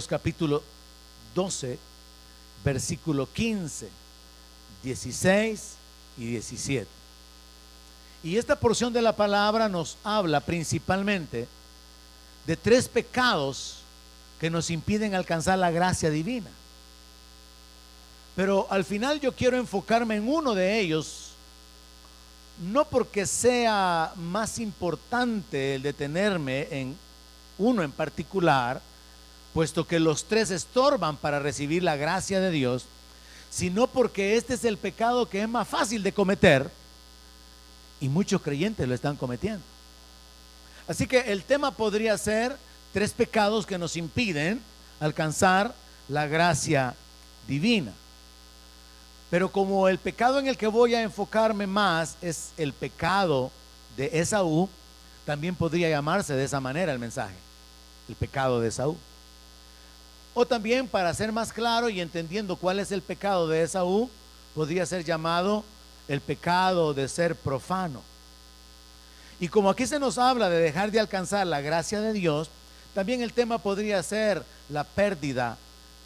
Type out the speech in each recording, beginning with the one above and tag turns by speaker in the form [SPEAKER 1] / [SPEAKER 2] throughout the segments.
[SPEAKER 1] Hebreos capítulo 12, versículo 15, 16 y 17. Y esta porción de la palabra nos habla principalmente de 3 pecados que nos impiden alcanzar la gracia divina. Pero al final yo quiero enfocarme en uno de ellos, no porque sea más importante el detenerme en uno en particular, puesto que los 3 estorban para recibir la gracia de Dios, sino porque este es el pecado que es más fácil de cometer y muchos creyentes lo están cometiendo. Así que el tema podría ser 3 pecados que nos impiden alcanzar la gracia divina. Pero como el pecado en el que voy a enfocarme más es el pecado de Esaú, también podría llamarse de esa manera el mensaje, el pecado de Esaú. O también, para ser más claro y entendiendo cuál es el pecado de Esaú, podría ser llamado el pecado de ser profano. Y como aquí se nos habla de dejar de alcanzar la gracia de Dios, también el tema podría ser la pérdida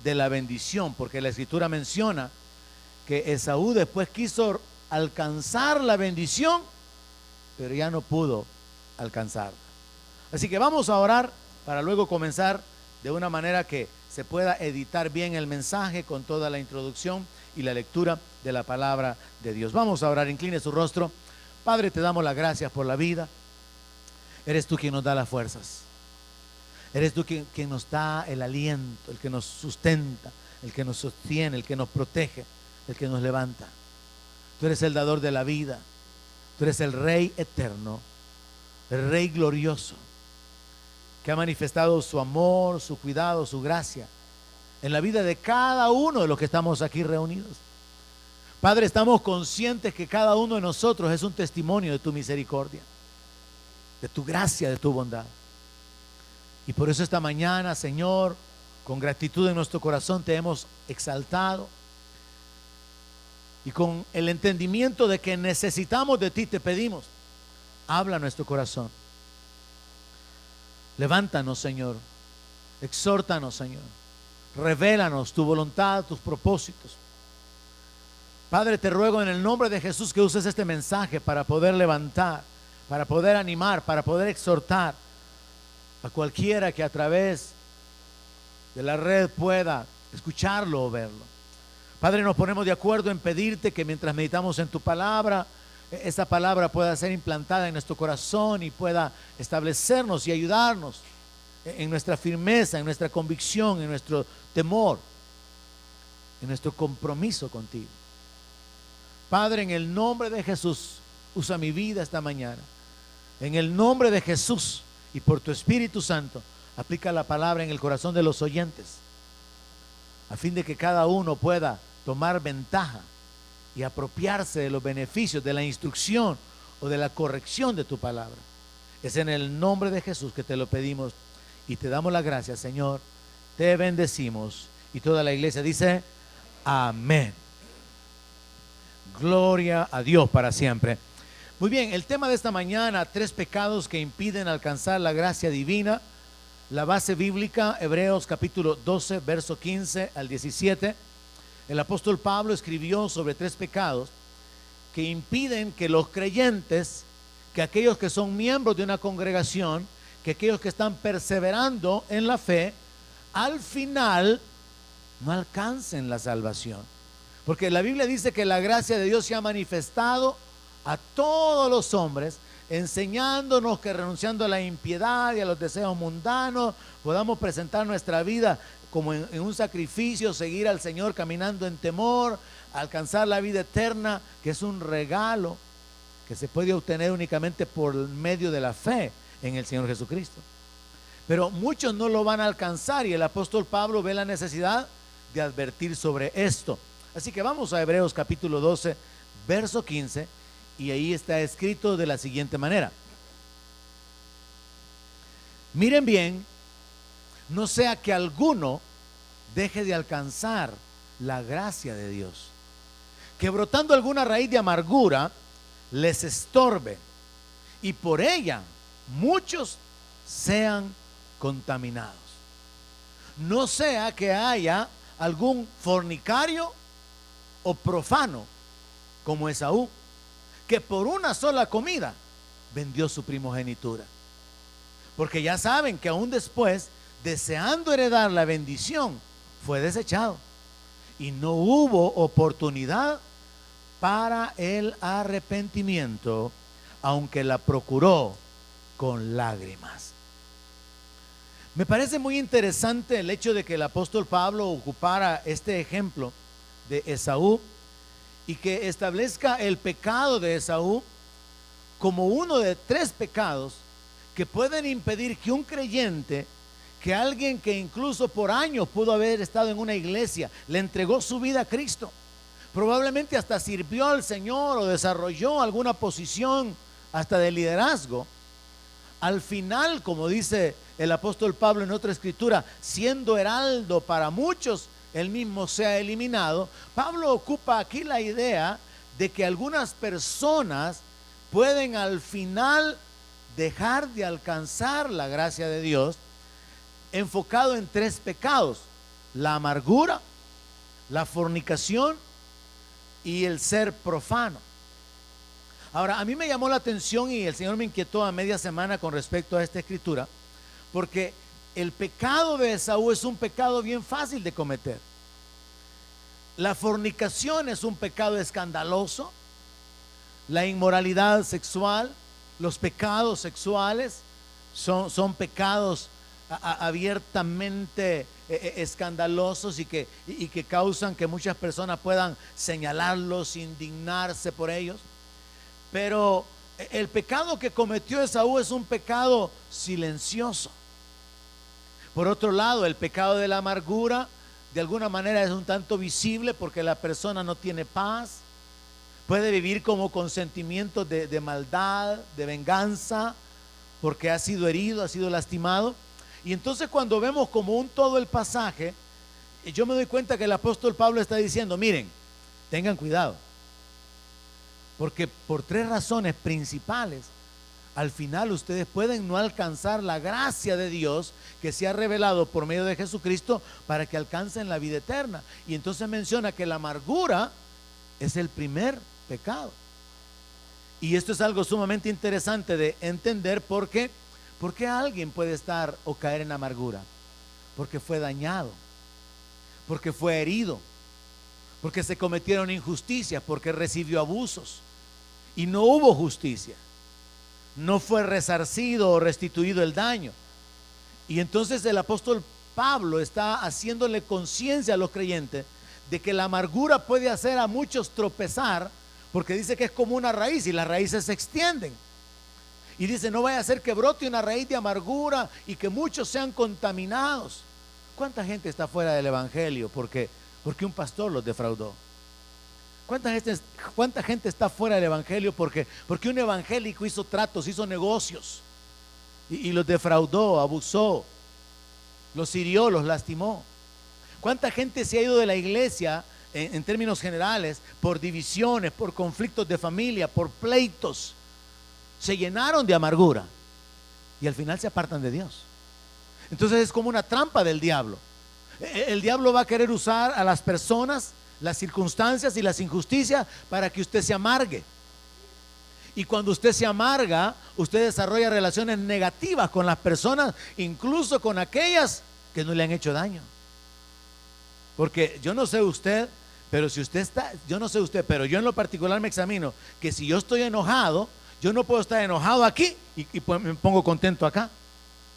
[SPEAKER 1] de la bendición, porque la Escritura menciona que Esaú después quiso alcanzar la bendición, pero ya no pudo alcanzarla. Así que vamos a orar para luego comenzar de una manera que se pueda editar bien el mensaje con toda la introducción y la lectura de la palabra de Dios. Vamos a orar, incline su rostro. Padre, te damos las gracias por la vida. Eres tú quien nos da las fuerzas. Eres tú quien nos da el aliento, el que nos sustenta, el que nos sostiene, el que nos protege, el que nos levanta. Tú eres el dador de la vida. Tú eres el Rey eterno, el Rey glorioso, que ha manifestado su amor, su cuidado, su gracia en la vida de cada uno de los que estamos aquí reunidos. Padre, estamos conscientes que cada uno de nosotros es un testimonio de tu misericordia, de tu gracia, de tu bondad. Y por eso esta mañana, Señor, con gratitud en nuestro corazón te hemos exaltado. Y con el entendimiento de que necesitamos de ti, te pedimos, habla nuestro corazón. Levántanos, Señor. Exhórtanos, Señor. Revélanos tu voluntad, tus propósitos. Padre, te ruego en el nombre de Jesús que uses este mensaje para poder levantar, para poder animar, para poder exhortar a cualquiera que a través de la red pueda escucharlo o verlo. Padre, nos ponemos de acuerdo en pedirte que mientras meditamos en tu palabra, esa palabra pueda ser implantada en nuestro corazón y pueda establecernos y ayudarnos en nuestra firmeza, en nuestra convicción, en nuestro temor, en nuestro compromiso contigo. Padre, en el nombre de Jesús, usa mi vida esta mañana. En el nombre de Jesús y por tu Espíritu Santo, aplica la palabra en el corazón de los oyentes, a fin de que cada uno pueda tomar ventaja y apropiarse de los beneficios de la instrucción o de la corrección de tu palabra. Es en el nombre de Jesús que te lo pedimos y te damos las gracias, Señor. Te bendecimos. Y toda la iglesia dice amén. Gloria a Dios para siempre. Muy bien, el tema de esta mañana, 3 pecados que impiden alcanzar la gracia divina. La base bíblica, Hebreos capítulo 12, verso 15 al 17. El apóstol Pablo escribió sobre 3 pecados que impiden que los creyentes, que aquellos que son miembros de una congregación, que aquellos que están perseverando en la fe, al final no alcancen la salvación. Porque la Biblia dice que la gracia de Dios se ha manifestado a todos los hombres, enseñándonos que renunciando a la impiedad y a los deseos mundanos, podamos presentar nuestra vida como en un sacrificio, seguir al Señor caminando en temor, alcanzar la vida eterna, que es un regalo que se puede obtener únicamente por medio de la fe en el Señor Jesucristo. Pero muchos no lo van a alcanzar y el apóstol Pablo ve la necesidad de advertir sobre esto. Así que vamos a Hebreos capítulo 12, verso 15, y ahí está escrito de la siguiente manera: miren bien, no sea que alguno deje de alcanzar la gracia de Dios, que brotando alguna raíz de amargura les estorbe y por ella muchos sean contaminados. no sea que haya algún fornicario o profano como Esaú, que por una sola comida vendió su primogenitura. Porque ya saben que aún después, deseando heredar la bendición, fue desechado y no hubo oportunidad para el arrepentimiento, aunque la procuró con lágrimas. Me parece muy interesante el hecho de que el apóstol Pablo ocupara este ejemplo de Esaú y que establezca el pecado de Esaú como uno de 3 pecados que pueden impedir que un creyente, que alguien que incluso por años pudo haber estado en una iglesia, le entregó su vida a Cristo, probablemente hasta sirvió al Señor o desarrolló alguna posición hasta de liderazgo, al final, como dice el apóstol Pablo en otra escritura, siendo heraldo para muchos, él mismo sea eliminado. Pablo ocupa aquí la idea de que algunas personas pueden al final dejar de alcanzar la gracia de Dios, enfocado en 3 pecados: la amargura, la fornicación y el ser profano. Ahora, a mí me llamó la atención y el Señor me inquietó a media semana con respecto a esta escritura, porque el pecado de Esaú es un pecado bien fácil de cometer. La fornicación es un pecado escandaloso. La inmoralidad sexual, los pecados sexuales son pecados abiertamente escandalosos y que causan que muchas personas puedan señalarlos, indignarse por ellos. Pero el pecado que cometió Esaú es un pecado silencioso. Por otro lado, el pecado de la amargura de alguna manera es un tanto visible, porque la persona no tiene paz, puede vivir como con sentimientos de maldad, de venganza, porque ha sido herido, ha sido lastimado. Y entonces, cuando vemos como un todo el pasaje, yo me doy cuenta que el apóstol Pablo está diciendo: miren, tengan cuidado, porque por 3 razones principales, al final ustedes pueden no alcanzar la gracia de Dios que se ha revelado por medio de Jesucristo para que alcancen la vida eterna. Y entonces menciona que la amargura es el primer pecado. Y esto es algo sumamente interesante de entender, porque ¿por qué alguien puede estar o caer en amargura? Porque fue dañado, porque fue herido, porque se cometieron injusticias, porque recibió abusos y no hubo justicia, no fue resarcido o restituido el daño. Y entonces el apóstol Pablo está haciéndole conciencia a los creyentes de que la amargura puede hacer a muchos tropezar, porque dice que es como una raíz y las raíces se extienden. Y dice: no vaya a ser que brote una raíz de amargura y que muchos sean contaminados. ¿Cuánta gente está fuera del evangelio porque un pastor los defraudó? ¿Cuánta gente está fuera del evangelio porque un evangélico hizo tratos, hizo negocios y los defraudó, abusó, los hirió, los lastimó? ¿Cuánta gente se ha ido de la iglesia en términos generales por divisiones, por conflictos de familia, por pleitos? Se llenaron de amargura y al final se apartan de Dios. Entonces es como una trampa del diablo. El diablo va a querer usar a las personas, las circunstancias y las injusticias para que usted se amargue. Y cuando usted se amarga, usted desarrolla relaciones negativas con las personas, incluso con aquellas que no le han hecho daño. Porque yo no sé usted, pero si usted está, yo no sé usted, pero yo en lo particular me examino que si yo estoy enojado, yo no puedo estar enojado aquí y pues me pongo contento acá.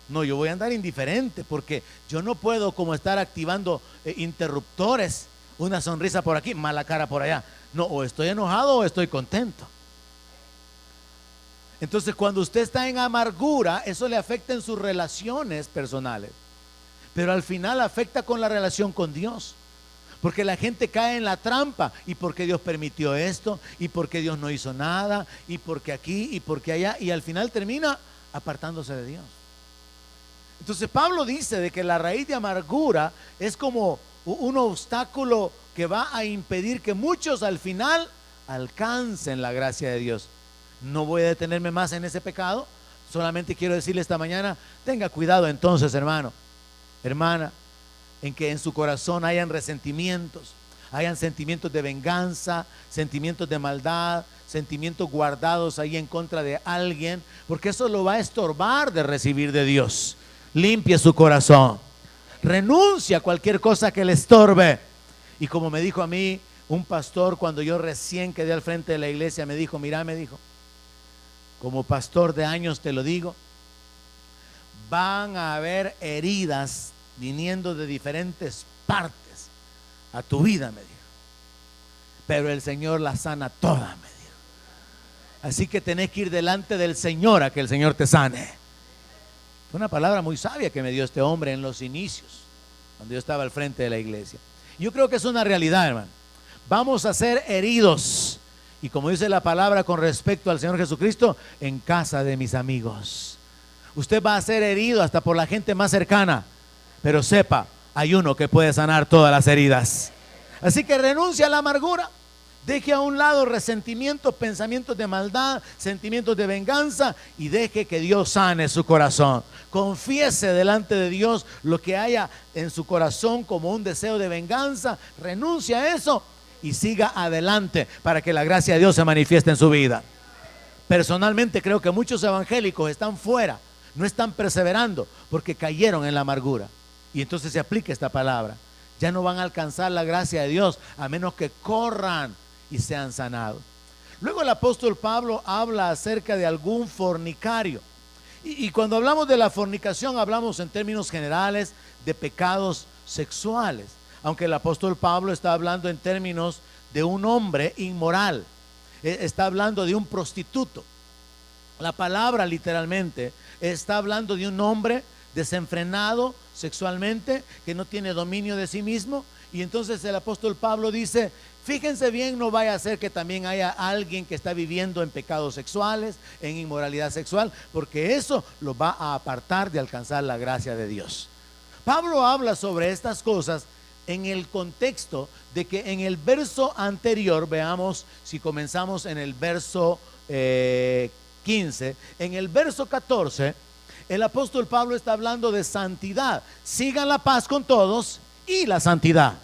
[SPEAKER 1] No, yo voy a andar indiferente, porque yo no puedo como estar activando interruptores, una sonrisa por aquí, mala cara por allá. No, o estoy enojado o estoy contento. Entonces, cuando usted está en amargura, eso le afecta en sus relaciones personales, pero al final afecta con la relación con Dios, porque la gente cae en la trampa. ¿Y por qué Dios permitió esto? ¿Y por qué Dios no hizo nada? ¿Y por qué aquí? ¿Y por qué allá? Y al final termina apartándose de Dios. Entonces Pablo dice de que la raíz de amargura es como un obstáculo que va a impedir que muchos al final alcancen la gracia de Dios. No voy a detenerme más en ese pecado, solamente quiero decirle esta mañana: tenga cuidado entonces, hermano, hermana, en que en su corazón hayan resentimientos, hayan sentimientos de venganza, sentimientos de maldad, sentimientos guardados ahí en contra de alguien, porque eso lo va a estorbar de recibir de Dios. Limpie su corazón, renuncia a cualquier cosa que le estorbe. Y como me dijo a mí un pastor cuando yo recién quedé al frente de la iglesia, me dijo, mira, me dijo, como pastor de años te lo digo, van a haber heridas viniendo de diferentes partes a tu vida, me dijo, pero el Señor las sana todas, me dijo. Así que tenés que ir delante del Señor a que el Señor te sane. Fue una palabra muy sabia que me dio este hombre en los inicios, cuando yo estaba al frente de la iglesia. Yo creo que es una realidad, hermano. Vamos a ser heridos, y como dice la palabra con respecto al Señor Jesucristo, en casa de mis amigos. Usted va a ser herido hasta por la gente más cercana, pero sepa, hay uno que puede sanar todas las heridas. Así que renuncia a la amargura, deje a un lado resentimientos, pensamientos de maldad, sentimientos de venganza, y deje que Dios sane su corazón. Confiese delante de Dios lo que haya en su corazón como un deseo de venganza, renuncia a eso y siga adelante para que la gracia de Dios se manifieste en su vida. Personalmente creo que muchos evangélicos están fuera, no están perseverando porque cayeron en la amargura. Y entonces se aplica esta palabra. Ya no van a alcanzar la gracia de Dios a menos que corran y sean sanados. Luego el apóstol Pablo habla acerca de algún fornicario. Y cuando hablamos de la fornicación, hablamos en términos generales de pecados sexuales. Aunque el apóstol Pablo está hablando en términos de un hombre inmoral. Está hablando de un prostituto. La palabra literalmente está hablando de un hombre desenfrenado sexualmente, que no tiene dominio de sí mismo. Y entonces el apóstol Pablo dice, fíjense bien, no vaya a ser que también haya alguien que está viviendo en pecados sexuales, en inmoralidad sexual, porque eso lo va a apartar de alcanzar la gracia de Dios. Pablo habla sobre estas cosas en el contexto de que en el verso anterior, veamos si comenzamos en el verso 15, en el verso 14, el apóstol Pablo está hablando de santidad. Sigan la paz con todos y la santidad.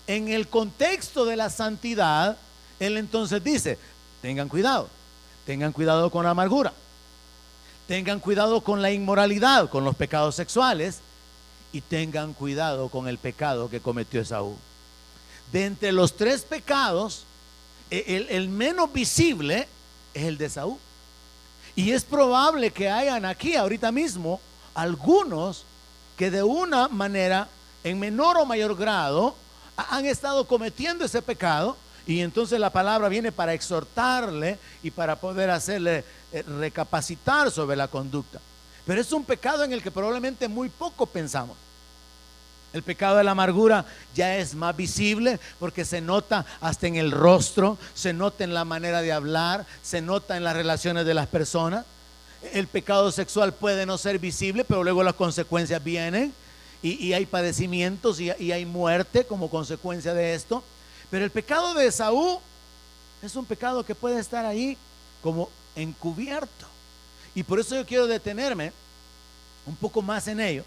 [SPEAKER 1] En el contexto de la santidad, él entonces dice, tengan cuidado con la amargura, tengan cuidado con la inmoralidad, con los pecados sexuales, y tengan cuidado con el pecado que cometió Esaú. De entre los tres pecados, el menos visible es el de Esaú. Y es probable que hayan aquí ahorita mismo algunos que de una manera, en menor o mayor grado, han estado cometiendo ese pecado. Y entonces la palabra viene para exhortarle y para poder hacerle recapacitar sobre la conducta. Pero es un pecado en el que probablemente muy poco pensamos. El pecado de la amargura ya es más visible porque se nota hasta en el rostro, se nota en la manera de hablar, se nota en las relaciones de las personas. El pecado sexual puede no ser visible, pero luego las consecuencias vienen y hay padecimientos y hay muerte como consecuencia de esto. Pero el pecado de Esaú es un pecado que puede estar ahí como encubierto. Y por eso yo quiero detenerme un poco más en ello,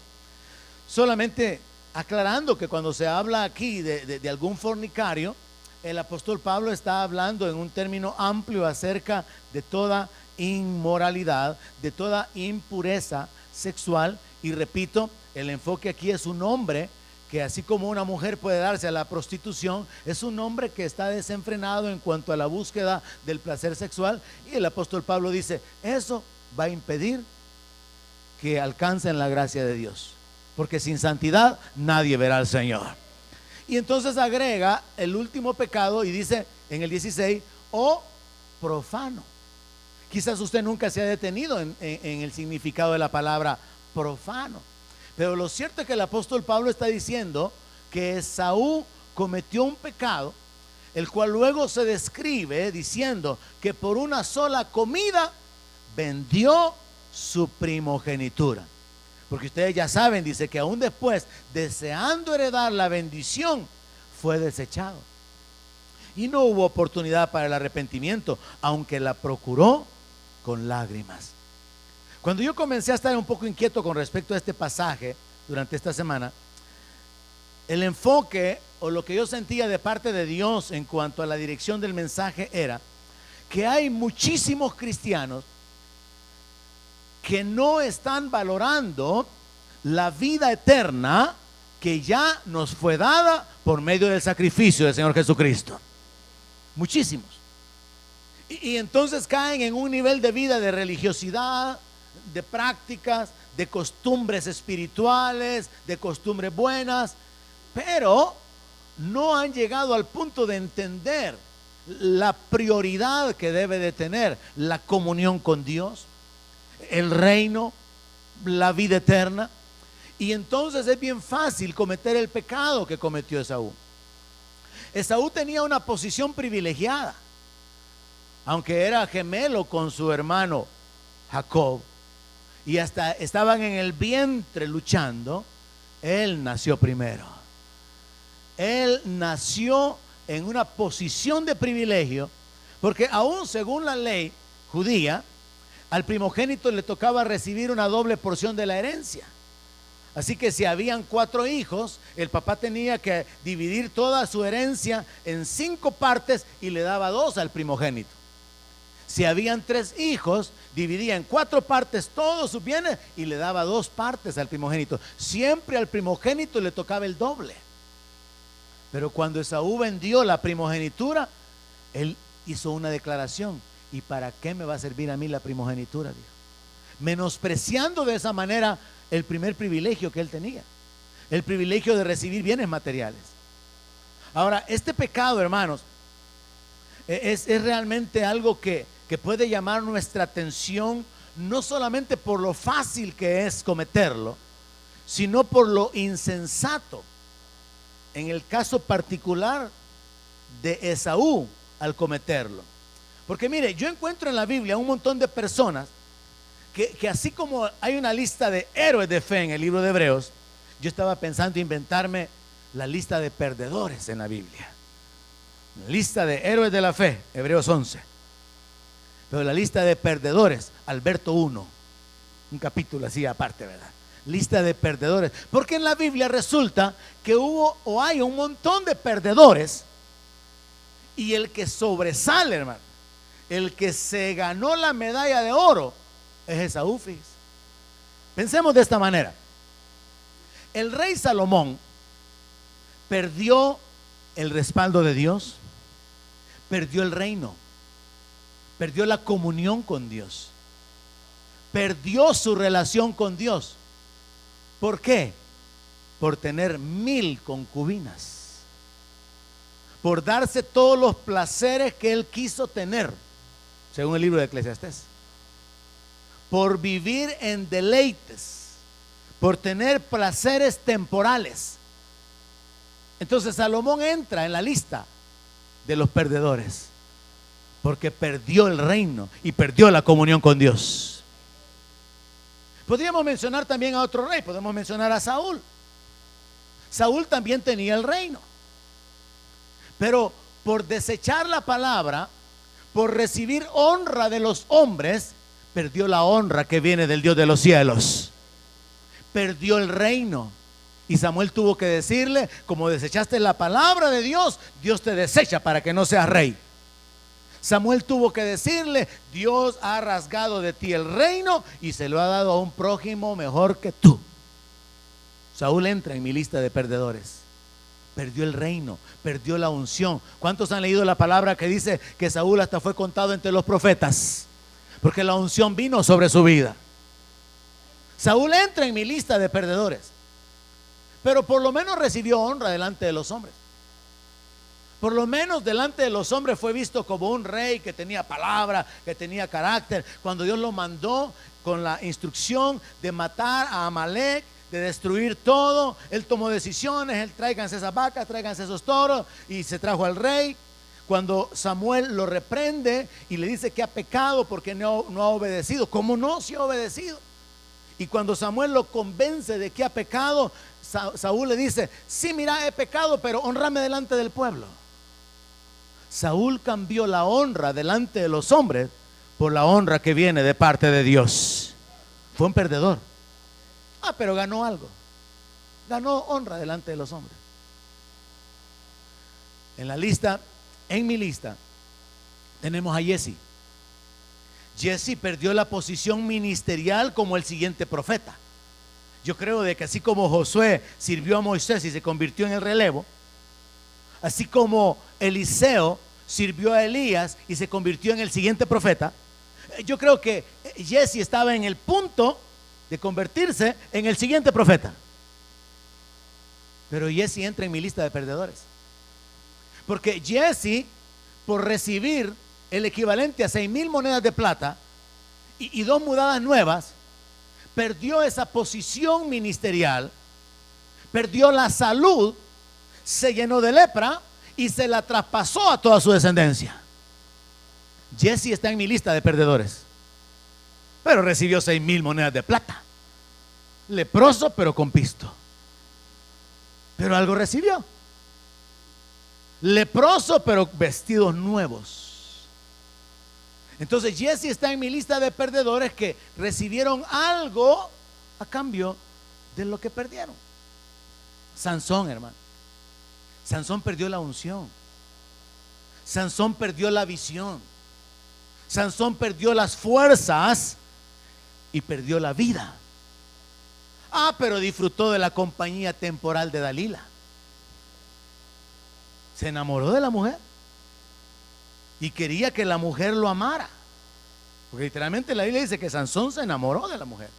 [SPEAKER 1] solamente aclarando que cuando se habla aquí de algún fornicario, el apóstol Pablo está hablando en un término amplio acerca de toda inmoralidad, de toda impureza sexual. Y repito, el enfoque aquí es un hombre que, así como una mujer puede darse a la prostitución, es un hombre que está desenfrenado en cuanto a la búsqueda del placer sexual. Y el apóstol Pablo dice, eso va a impedir que alcancen la gracia de Dios, porque sin santidad nadie verá al Señor. Y entonces agrega el último pecado y dice en el 16, o profano. Quizás usted nunca se ha detenido en el significado de la palabra profano, pero lo cierto es que el apóstol Pablo está diciendo que Esaú cometió un pecado, el cual luego se describe diciendo que por una sola comida vendió su primogenitura. Porque ustedes ya saben, dice que aún después, deseando heredar la bendición, fue desechado. Y no hubo oportunidad para el arrepentimiento, aunque la procuró con lágrimas. Cuando yo comencé a estar un poco inquieto con respecto a este pasaje durante esta semana, el enfoque o lo que yo sentía de parte de Dios en cuanto a la dirección del mensaje era que hay muchísimos cristianos que no están valorando la vida eterna que ya nos fue dada por medio del sacrificio del Señor Jesucristo. Muchísimos. Y entonces caen en un nivel de vida de religiosidad, de prácticas, de costumbres espirituales, de costumbres buenas, pero no han llegado al punto de entender la prioridad que debe de tener la comunión con Dios, el reino, la vida eterna. Y entonces es bien fácil cometer el pecado que cometió Esaú. Esaú tenía una posición privilegiada, aunque era gemelo con su hermano Jacob y hasta estaban en el vientre luchando. Él nació primero. Él nació en una posición de privilegio, porque aún según la ley judía, al primogénito le tocaba recibir una doble porción de la herencia. Así que si habían 4 hijos, el papá tenía que dividir toda su herencia en 5 partes y le daba 2 al primogénito. Si habían 3 hijos, dividía en 4 partes todos sus bienes y le daba 2 partes al primogénito. Siempre al primogénito le tocaba el doble. Pero cuando Esaú vendió la primogenitura, él hizo una declaración: ¿y para qué me va a servir a mí la primogenitura? Dijo, menospreciando de esa manera el primer privilegio que él tenía, el privilegio de recibir bienes materiales. Ahora, este pecado, hermanos, es realmente algo que puede llamar nuestra atención, no solamente por lo fácil que es cometerlo, sino por lo insensato, en el caso particular de Esaú, al cometerlo. Porque mire, yo encuentro en la Biblia un montón de personas que así como hay una lista de héroes de fe en el libro de Hebreos, yo estaba pensando inventarme la lista de perdedores en la Biblia. La lista de héroes de la fe, Hebreos 11. Pero la lista de perdedores, Alberto 1, un capítulo así aparte, ¿verdad? Lista de perdedores. Porque en la Biblia resulta que hubo o hay un montón de perdedores, y el que sobresale, hermano, el que se ganó la medalla de oro, es Esaú. Pensemos de esta manera: el rey Salomón perdió el respaldo de Dios, perdió el reino, perdió la comunión con Dios, perdió su relación con Dios. ¿Por qué? Por tener 1000 concubinas, por darse todos los placeres que él quiso tener, según el libro de Eclesiastés, por vivir en deleites, por tener placeres temporales. Entonces Salomón entra en la lista de los perdedores, porque perdió el reino y perdió la comunión con Dios. Podríamos mencionar también a otro rey, podemos mencionar a Saúl. Saúl también tenía el reino, pero por desechar la palabra, por recibir honra de los hombres, perdió la honra que viene del Dios de los cielos, perdió el reino. Y Samuel tuvo que decirle: como desechaste la palabra de Dios, Dios te desecha para que no seas rey. Samuel tuvo que decirle: Dios ha rasgado de ti el reino y se lo ha dado a un prójimo mejor que tú. Saúl entra en mi lista de perdedores. Perdió el reino, perdió la unción. ¿Cuántos han leído la palabra que dice que Saúl hasta fue contado entre los profetas? Porque la unción vino sobre su vida. Saúl entra en mi lista de perdedores, pero por lo menos recibió honra delante de los hombres. Por lo menos delante de los hombres fue visto como un rey que tenía palabra, que tenía carácter. Cuando Dios lo mandó con la instrucción de matar a Amalek, de destruir todo, él tomó decisiones. Él: tráiganse esas vacas, tráiganse esos toros, y se trajo al rey. Cuando Samuel lo reprende y le dice que ha pecado porque no ha obedecido, ¿cómo no? Si ha obedecido. Y cuando Samuel lo convence de que ha pecado, Saúl le dice: sí, mira, he pecado, pero honrame delante del pueblo. Saúl cambió la honra delante de los hombres por la honra que viene de parte de Dios. Fue un perdedor. Pero ganó algo. Ganó honra delante de los hombres. En la lista, en mi lista, tenemos a Jesse. Jesse perdió la posición ministerial como el siguiente profeta. Yo creo de que así como Josué sirvió a Moisés y se convirtió en el relevo, así como Eliseo sirvió a Elías y se convirtió en el siguiente profeta, yo creo que Jesse estaba en el punto de convertirse en el siguiente profeta. Pero Jesse entra en mi lista de perdedores. Porque Jesse, por recibir el equivalente a 6,000 monedas de plata y 2 mudadas nuevas, perdió esa posición ministerial, perdió la salud, se llenó de lepra y se la traspasó a toda su descendencia. Jesse está en mi lista de perdedores, pero recibió 6,000 monedas de plata, leproso pero con pisto, pero algo recibió. Leproso pero vestidos nuevos. Entonces Jesse está en mi lista de perdedores que recibieron algo a cambio de lo que perdieron. Sansón, hermano. Sansón perdió la unción. Sansón perdió la visión. Sansón perdió las fuerzas y perdió la vida. Pero disfrutó de la compañía temporal de Dalila. Se enamoró de la mujer y quería que la mujer lo amara, porque literalmente la Biblia dice que Sansón se enamoró de la mujer.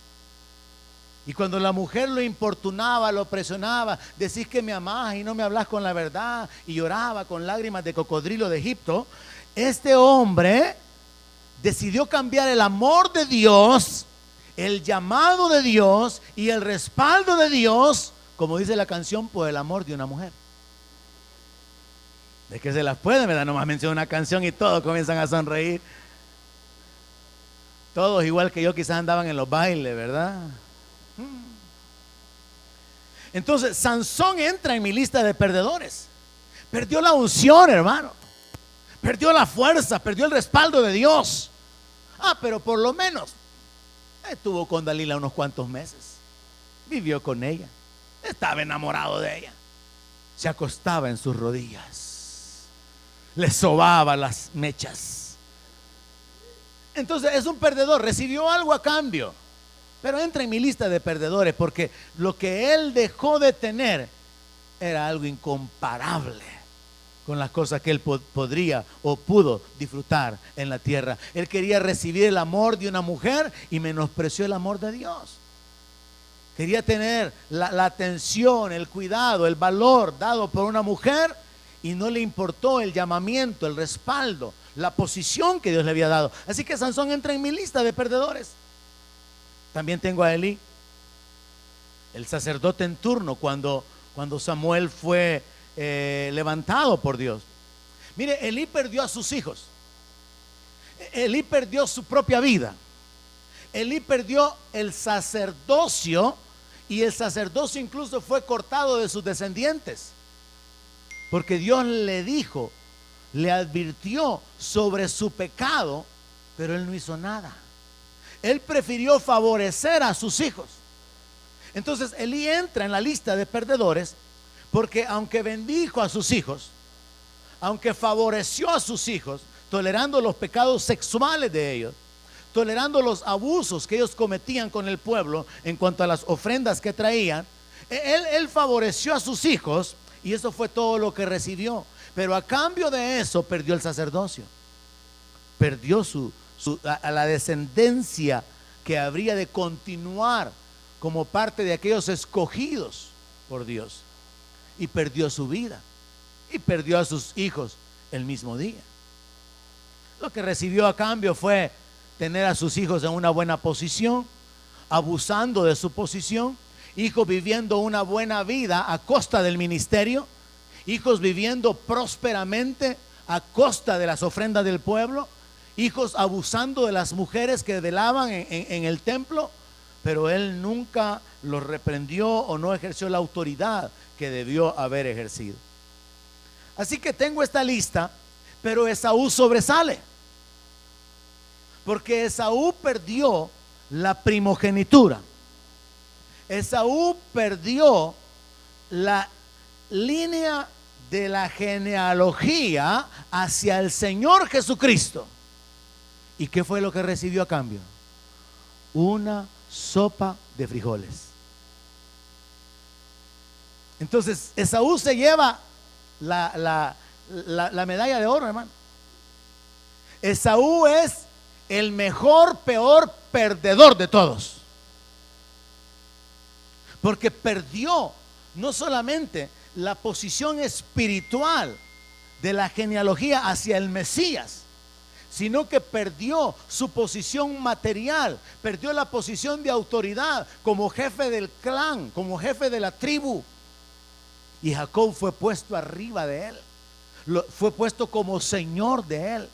[SPEAKER 1] Y cuando la mujer lo importunaba, lo presionaba, decís que me amás y no me hablas con la verdad, y lloraba con lágrimas de cocodrilo de Egipto, este hombre decidió cambiar el amor de Dios, el llamado de Dios y el respaldo de Dios, como dice la canción, por el amor de una mujer. De que se las pueden, ¿verdad? Nomás menciona una canción y todos comienzan a sonreír. Todos igual que yo quizás andaban en los bailes, ¿verdad? Entonces Sansón entra en mi lista de perdedores. Perdió la unción, hermano. Perdió la fuerza, perdió el respaldo de Dios. Pero por lo menos estuvo con Dalila unos cuantos meses. Vivió con ella. Estaba enamorado de ella. Se acostaba en sus rodillas. Le sobaba las mechas. Entonces es un perdedor, recibió algo a cambio, pero entra en mi lista de perdedores porque lo que él dejó de tener era algo incomparable con las cosas que él podría o pudo disfrutar en la tierra. Él quería recibir el amor de una mujer y menospreció el amor de Dios. Quería tener la atención, el cuidado, el valor dado por una mujer, y no le importó el llamamiento, el respaldo, la posición que Dios le había dado. Así que Sansón entra en mi lista de perdedores. También tengo a Elí, el sacerdote en turno, cuando Samuel fue levantado por Dios. Mire, Elí perdió a sus hijos. Elí perdió su propia vida. Elí perdió el sacerdocio, y el sacerdocio incluso fue cortado de sus descendientes. Porque Dios le dijo, le advirtió sobre su pecado, pero él no hizo nada. Él prefirió favorecer a sus hijos. Entonces Elí entra en la lista de perdedores porque aunque bendijo a sus hijos, aunque favoreció a sus hijos, tolerando los pecados sexuales de ellos, tolerando los abusos que ellos cometían con el pueblo en cuanto a las ofrendas que traían, él favoreció a sus hijos. Y eso fue todo lo que recibió. Pero a cambio de eso perdió el sacerdocio. Perdió a la descendencia que habría de continuar como parte de aquellos escogidos por Dios. Y perdió su vida. Y perdió a sus hijos el mismo día. Lo que recibió a cambio fue tener a sus hijos en una buena posición, abusando de su posición. Hijos viviendo una buena vida a costa del ministerio. Hijos viviendo prósperamente a costa de las ofrendas del pueblo. Hijos abusando de las mujeres que velaban en el templo. Pero él nunca los reprendió o no ejerció la autoridad que debió haber ejercido. Así que tengo esta lista, pero Esaú sobresale. Porque Esaú perdió la primogenitura. Esaú perdió la línea de la genealogía hacia el Señor Jesucristo. ¿Y qué fue lo que recibió a cambio? Una sopa de frijoles. Entonces Esaú se lleva la medalla de oro, hermano. Esaú es el mejor, peor perdedor de todos, porque perdió no solamente la posición espiritual de la genealogía hacia el Mesías, sino que perdió su posición material, perdió la posición de autoridad como jefe del clan, como jefe de la tribu. Y Jacob fue puesto arriba de él, fue puesto como señor de él.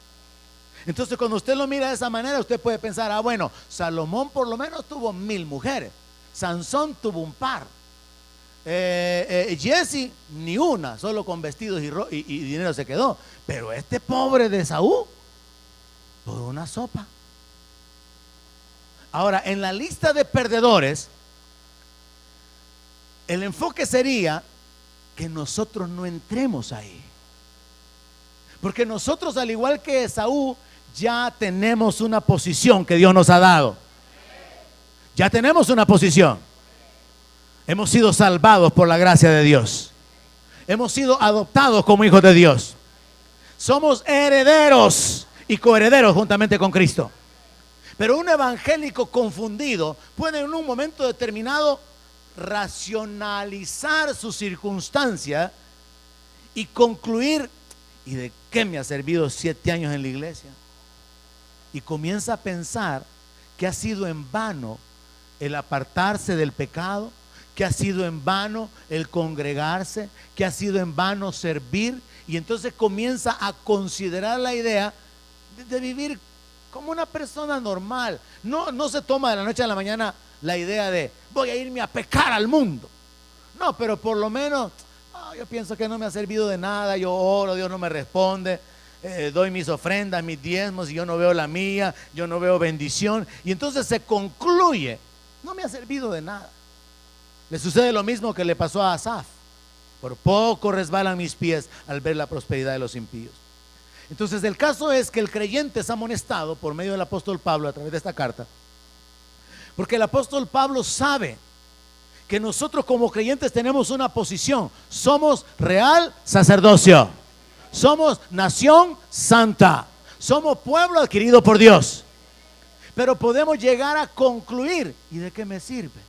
[SPEAKER 1] Entonces, cuando usted lo mira de esa manera, usted puede pensar: ah, bueno, Salomón por lo menos tuvo 1000 mujeres, Sansón tuvo un par, Jesse ni una, solo con vestidos y dinero se quedó. Pero este pobre de Esaú, por una sopa. Ahora, en la lista de perdedores, el enfoque sería que nosotros no entremos ahí, porque nosotros, al igual que Esaú, ya tenemos una posición que Dios nos ha dado. Ya tenemos una posición. Hemos sido salvados por la gracia de Dios. Hemos sido adoptados como hijos de Dios. Somos herederos y coherederos juntamente con Cristo. Pero un evangélico confundido puede en un momento determinado racionalizar su circunstancia y concluir: ¿y de qué me ha servido 7 años en la iglesia? Y comienza a pensar que ha sido en vano el apartarse del pecado, que ha sido en vano el congregarse, que ha sido en vano servir. Y entonces comienza a considerar la idea de vivir como una persona normal. No se toma de la noche a la mañana la idea de: voy a irme a pecar al mundo. No, pero por lo menos yo pienso que no me ha servido de nada. Yo oro, Dios no me responde, doy mis ofrendas, mis diezmos, y yo no veo la mía, yo no veo bendición. Y entonces se concluye: no me ha servido de nada. Le sucede lo mismo que le pasó a Asaf: por poco resbalan mis pies al ver la prosperidad de los impíos. Entonces el caso es que el creyente es amonestado por medio del apóstol Pablo a través de esta carta, porque el apóstol Pablo sabe que nosotros como creyentes tenemos una posición. Somos real sacerdocio, somos nación santa, somos pueblo adquirido por Dios. Pero podemos llegar a concluir: ¿y de qué me sirve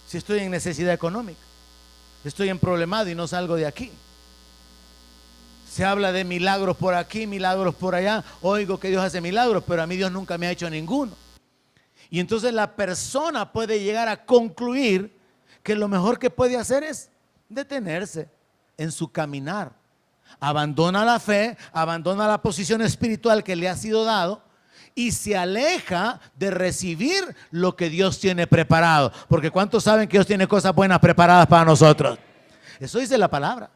[SPEAKER 1] si estoy en necesidad económica? Estoy en problemado y no salgo de aquí. Se habla de milagros por aquí, milagros por allá. Oigo que Dios hace milagros, pero a mí Dios nunca me ha hecho ninguno. Y entonces la persona puede llegar a concluir que lo mejor que puede hacer es detenerse en su caminar. Abandona la fe, abandona la posición espiritual que le ha sido dado y se aleja de recibir lo que Dios tiene preparado. Porque ¿cuántos saben que Dios tiene cosas buenas preparadas para nosotros? Eso dice la palabra,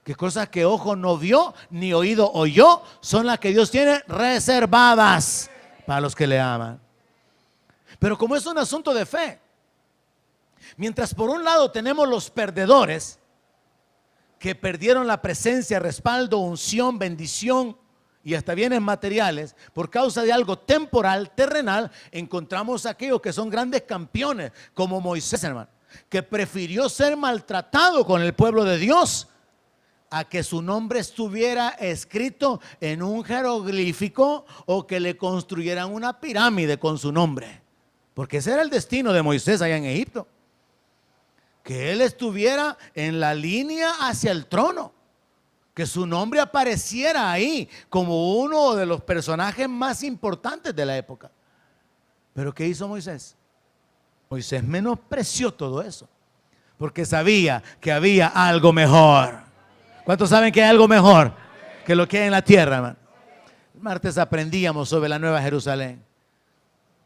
[SPEAKER 1] que cosas que ojo no vio ni oído oyó son las que Dios tiene reservadas para los que le aman. Pero como es un asunto de fe, mientras por un lado tenemos los perdedores que perdieron la presencia, respaldo, unción, bendición y hasta bienes materiales por causa de algo temporal, terrenal, encontramos aquellos que son grandes campeones como Moisés, hermano, que prefirió ser maltratado con el pueblo de Dios a que su nombre estuviera escrito en un jeroglífico o que le construyeran una pirámide con su nombre. Porque ese era el destino de Moisés allá en Egipto, que él estuviera en la línea hacia el trono, que su nombre apareciera ahí como uno de los personajes más importantes de la época. Pero ¿qué hizo Moisés? Moisés menospreció todo eso, porque sabía que había algo mejor. ¿Cuántos saben que hay algo mejor que lo que hay en la tierra, hermano? El martes aprendíamos sobre la Nueva Jerusalén,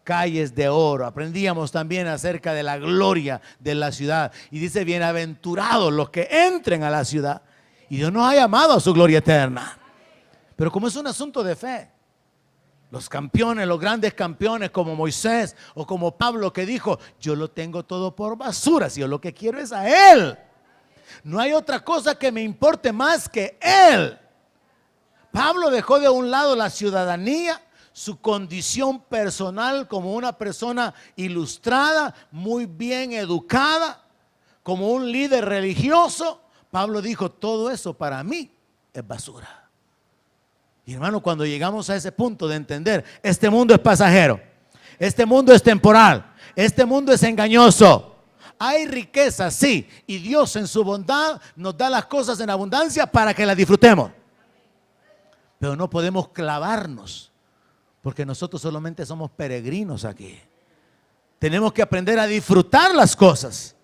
[SPEAKER 1] calles de oro. Aprendíamos también acerca de la gloria de la ciudad. Y dice: bienaventurados los que entren a la ciudad. Y Dios nos ha llamado a su gloria eterna. Pero como es un asunto de fe, los campeones, los grandes campeones como Moisés o como Pablo, que dijo: yo lo tengo todo por basura, si yo lo que quiero es a Él. No hay otra cosa que me importe más que Él. Pablo dejó de un lado la ciudadanía, su condición personal como una persona ilustrada, muy bien educada, como un líder religioso. Pablo dijo, todo eso para mí es basura. Y hermano, cuando llegamos a ese punto de entender, este mundo es pasajero, este mundo es temporal, este mundo es engañoso. Hay riqueza, sí, y Dios en su bondad nos da las cosas en abundancia para que las disfrutemos. Pero no podemos clavarnos, porque nosotros solamente somos peregrinos aquí. Tenemos que aprender a disfrutar las cosas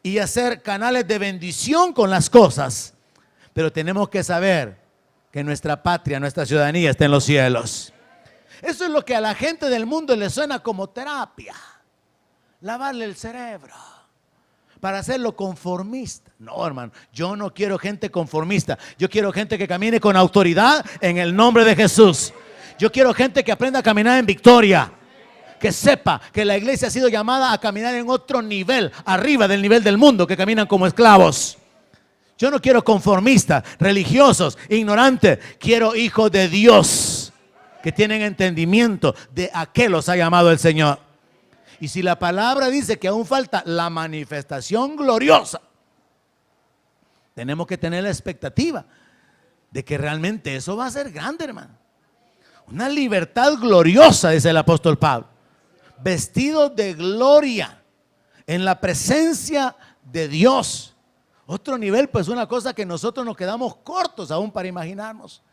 [SPEAKER 1] y hacer canales de bendición con las cosas. Pero tenemos que saber que nuestra patria, nuestra ciudadanía está en los cielos. Eso es lo que a la gente del mundo le suena como terapia. Lavarle el cerebro para hacerlo conformista. No, hermano, yo no quiero gente conformista. Yo quiero gente que camine con autoridad en el nombre de Jesús. Yo quiero gente que aprenda a caminar en victoria, que sepa que la iglesia ha sido llamada a caminar en otro nivel, arriba del nivel del mundo, que caminan como esclavos. Yo no quiero conformistas, religiosos, ignorantes. Quiero hijos de Dios que tienen entendimiento de a qué los ha llamado el Señor. Y si la palabra dice que aún falta la manifestación gloriosa, tenemos que tener la expectativa de que realmente eso va a ser grande, hermano. Una libertad gloriosa, dice el apóstol Pablo, vestidos de gloria en la presencia de Dios. Otro nivel, pues una cosa que nosotros nos quedamos cortos aún para imaginarnos.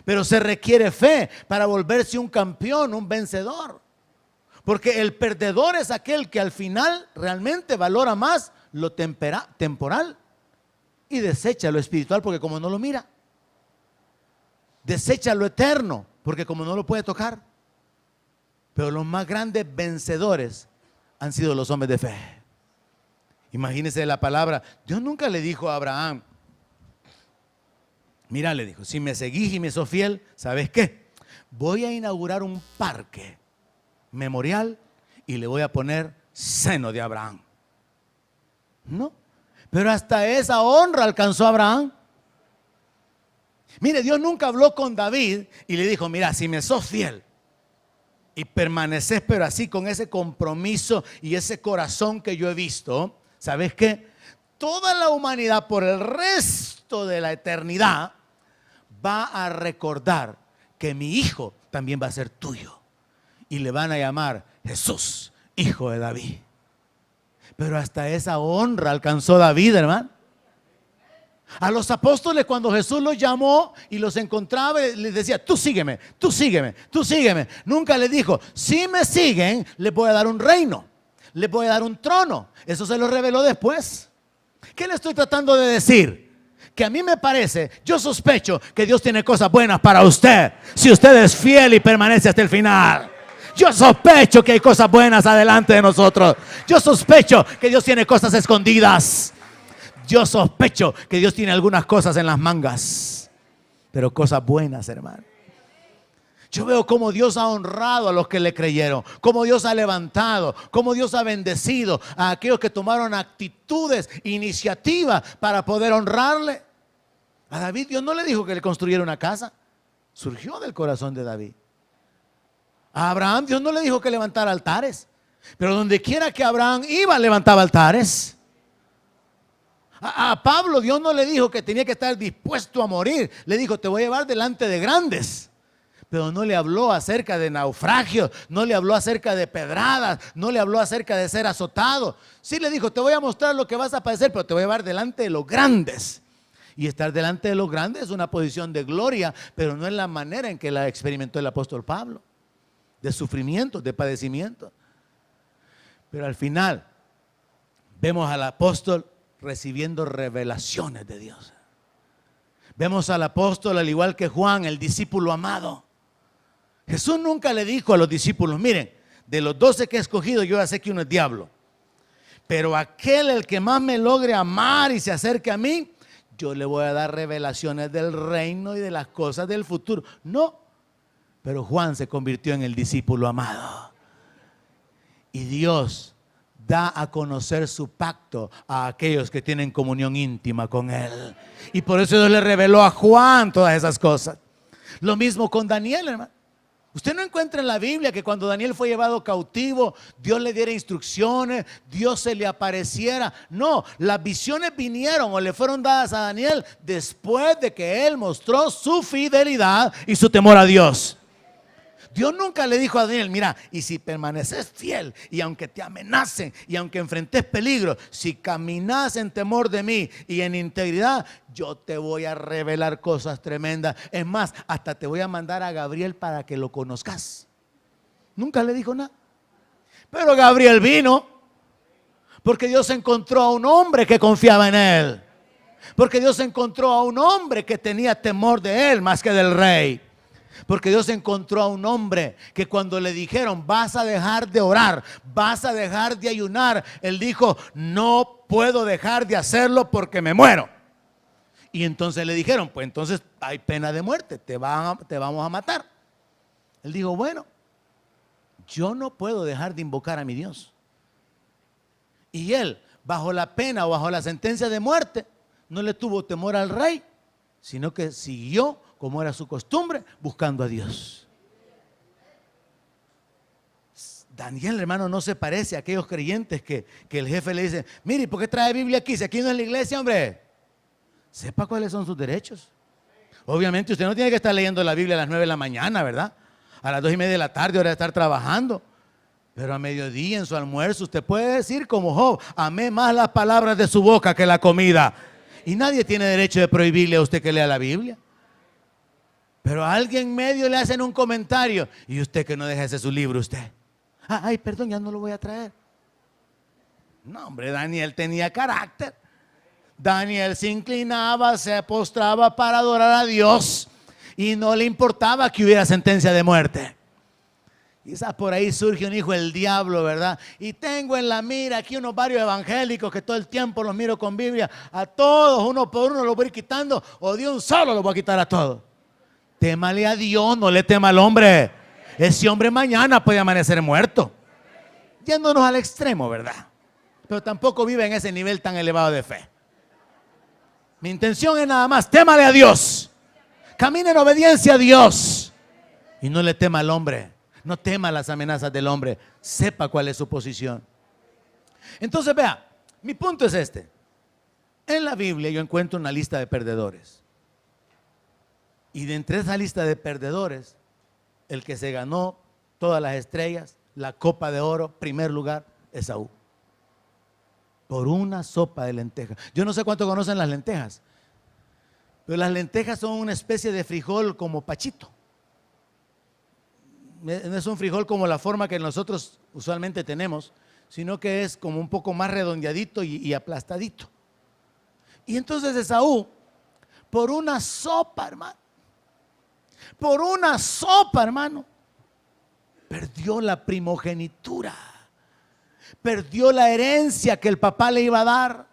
[SPEAKER 1] Pero se requiere fe para volverse un campeón, un vencedor. Porque el perdedor es aquel que al final realmente valora más lo temporal y desecha lo espiritual porque como no lo mira. Desecha lo eterno porque como no lo puede tocar. Pero los más grandes vencedores han sido los hombres de fe. Imagínense la palabra. Dios nunca le dijo a Abraham, mira, le dijo, si me seguís y me sos fiel, ¿sabes qué? Voy a inaugurar un parque memorial y le voy a poner seno de Abraham. No, pero hasta esa honra alcanzó Abraham. Mire, Dios nunca habló con David y le dijo, mira, si me sos fiel y permaneces pero así con ese compromiso y ese corazón que yo he visto, ¿sabes qué? Toda la humanidad por el resto de la eternidad va a recordar que mi hijo también va a ser tuyo. Y le van a llamar Jesús, hijo de David. Pero hasta esa honra alcanzó David, hermano. A los apóstoles cuando Jesús los llamó y los encontraba, les decía, tú sígueme, tú sígueme, tú sígueme. Nunca les dijo, si me siguen, les voy a dar un reino, les voy a dar un trono. Eso se lo reveló después. ¿Qué le estoy tratando de decir? Que a mí me parece, yo sospecho que Dios tiene cosas buenas para usted, si usted es fiel y permanece hasta el final. Yo sospecho que hay cosas buenas adelante de nosotros. Yo sospecho que Dios tiene cosas escondidas. Yo sospecho que Dios tiene algunas cosas en las mangas, pero cosas buenas, hermano. Yo veo cómo Dios ha honrado a los que le creyeron, cómo Dios ha levantado, cómo Dios ha bendecido a aquellos que tomaron actitudes, iniciativas para poder honrarle. A David Dios no le dijo que le construyera una casa, surgió del corazón de David. A Abraham Dios no le dijo que levantara altares, pero donde quiera que Abraham iba levantaba altares. A Pablo Dios no le dijo que tenía que estar dispuesto a morir, le dijo te voy a llevar delante de grandes. Pero no le habló acerca de naufragios, no le habló acerca de pedradas, no le habló acerca de ser azotado. Sí le dijo, te voy a mostrar lo que vas a padecer, pero te voy a llevar delante de los grandes. Y estar delante de los grandes es una posición de gloria, pero no es la manera en que la experimentó el apóstol Pablo. De sufrimiento, de padecimiento. Pero al final vemos al apóstol recibiendo revelaciones de Dios. Vemos al apóstol al igual que Juan, el discípulo amado. Jesús nunca le dijo a los discípulos, miren, de los 12 que he escogido yo ya sé que uno es diablo, pero aquel el que más me logre amar y se acerque a mí, yo le voy a dar revelaciones del reino y de las cosas del futuro. No, pero Juan se convirtió en el discípulo amado. Y Dios da a conocer su pacto a aquellos que tienen comunión íntima con Él. Y por eso Dios le reveló a Juan todas esas cosas. Lo mismo con Daniel, hermano. Usted no encuentra en la Biblia que cuando Daniel fue llevado cautivo, Dios le diera instrucciones, Dios se le apareciera. No, las visiones vinieron o le fueron dadas a Daniel después de que él mostró su fidelidad y su temor a Dios. Dios nunca le dijo a Daniel: mira, y si permaneces fiel, y aunque te amenacen, y aunque enfrentes peligro, si caminas en temor de mí y en integridad, yo te voy a revelar cosas tremendas. Es más, hasta te voy a mandar a Gabriel para que lo conozcas. Nunca le dijo nada. Pero Gabriel vino porque Dios encontró a un hombre que confiaba en él. Porque Dios encontró a un hombre que tenía temor de él más que del rey. Porque Dios encontró a un hombre que cuando le dijeron: vas a dejar de orar, vas a dejar de ayunar, él dijo: no puedo dejar de hacerlo porque me muero. Y entonces le dijeron: pues entonces hay pena de muerte, te vamos a matar. Él dijo: bueno, yo no puedo dejar de invocar a mi Dios. Y él, bajo la pena o bajo la sentencia de muerte, no le tuvo temor al rey, sino que siguió, como era su costumbre, buscando a Dios. Daniel, hermano, no se parece a aquellos creyentes que el jefe le dice: mire, ¿por qué trae Biblia aquí? Si aquí no es la iglesia, hombre. Sepa cuáles son sus derechos. Obviamente usted no tiene que estar leyendo la Biblia a las 9 de la mañana, ¿verdad? A las 2:30 de la tarde, hora de estar trabajando. Pero a mediodía, en su almuerzo, usted puede decir como Job: amé más las palabras de su boca que la comida. Y nadie tiene derecho de prohibirle a usted que lea la Biblia. Pero a alguien medio le hacen un comentario y usted que no deja ese su libro, usted: ay, perdón, ya no lo voy a traer. No, hombre, Daniel tenía carácter. Daniel se inclinaba, se postraba para adorar a Dios y no le importaba que hubiera sentencia de muerte. Quizás por ahí surge un hijo del diablo, ¿verdad? Y tengo en la mira aquí unos varios evangélicos que todo el tiempo los miro con Biblia. A todos, uno por uno los voy quitando, o de un solo los voy a quitar a todos. Témale a Dios, no le tema al hombre. Ese hombre mañana puede amanecer muerto. Yéndonos al extremo, ¿verdad? Pero tampoco vive en ese nivel tan elevado de fe. Mi intención es nada más: témale a Dios. Camine en obediencia a Dios. Y no le tema al hombre. No tema las amenazas del hombre. Sepa cuál es su posición. Entonces, vea, mi punto es este. En la Biblia yo encuentro una lista de perdedores. Y de entre esa lista de perdedores, el que se ganó todas las estrellas, la copa de oro, primer lugar, Esaú. Por una sopa de lentejas. Yo no sé cuánto conocen las lentejas, pero las lentejas son una especie de frijol como pachito. No es un frijol como la forma que nosotros usualmente tenemos, sino que es como un poco más redondeadito y aplastadito. Y entonces Esaú, por una sopa, hermano, perdió la primogenitura, perdió la herencia que el papá le iba a dar,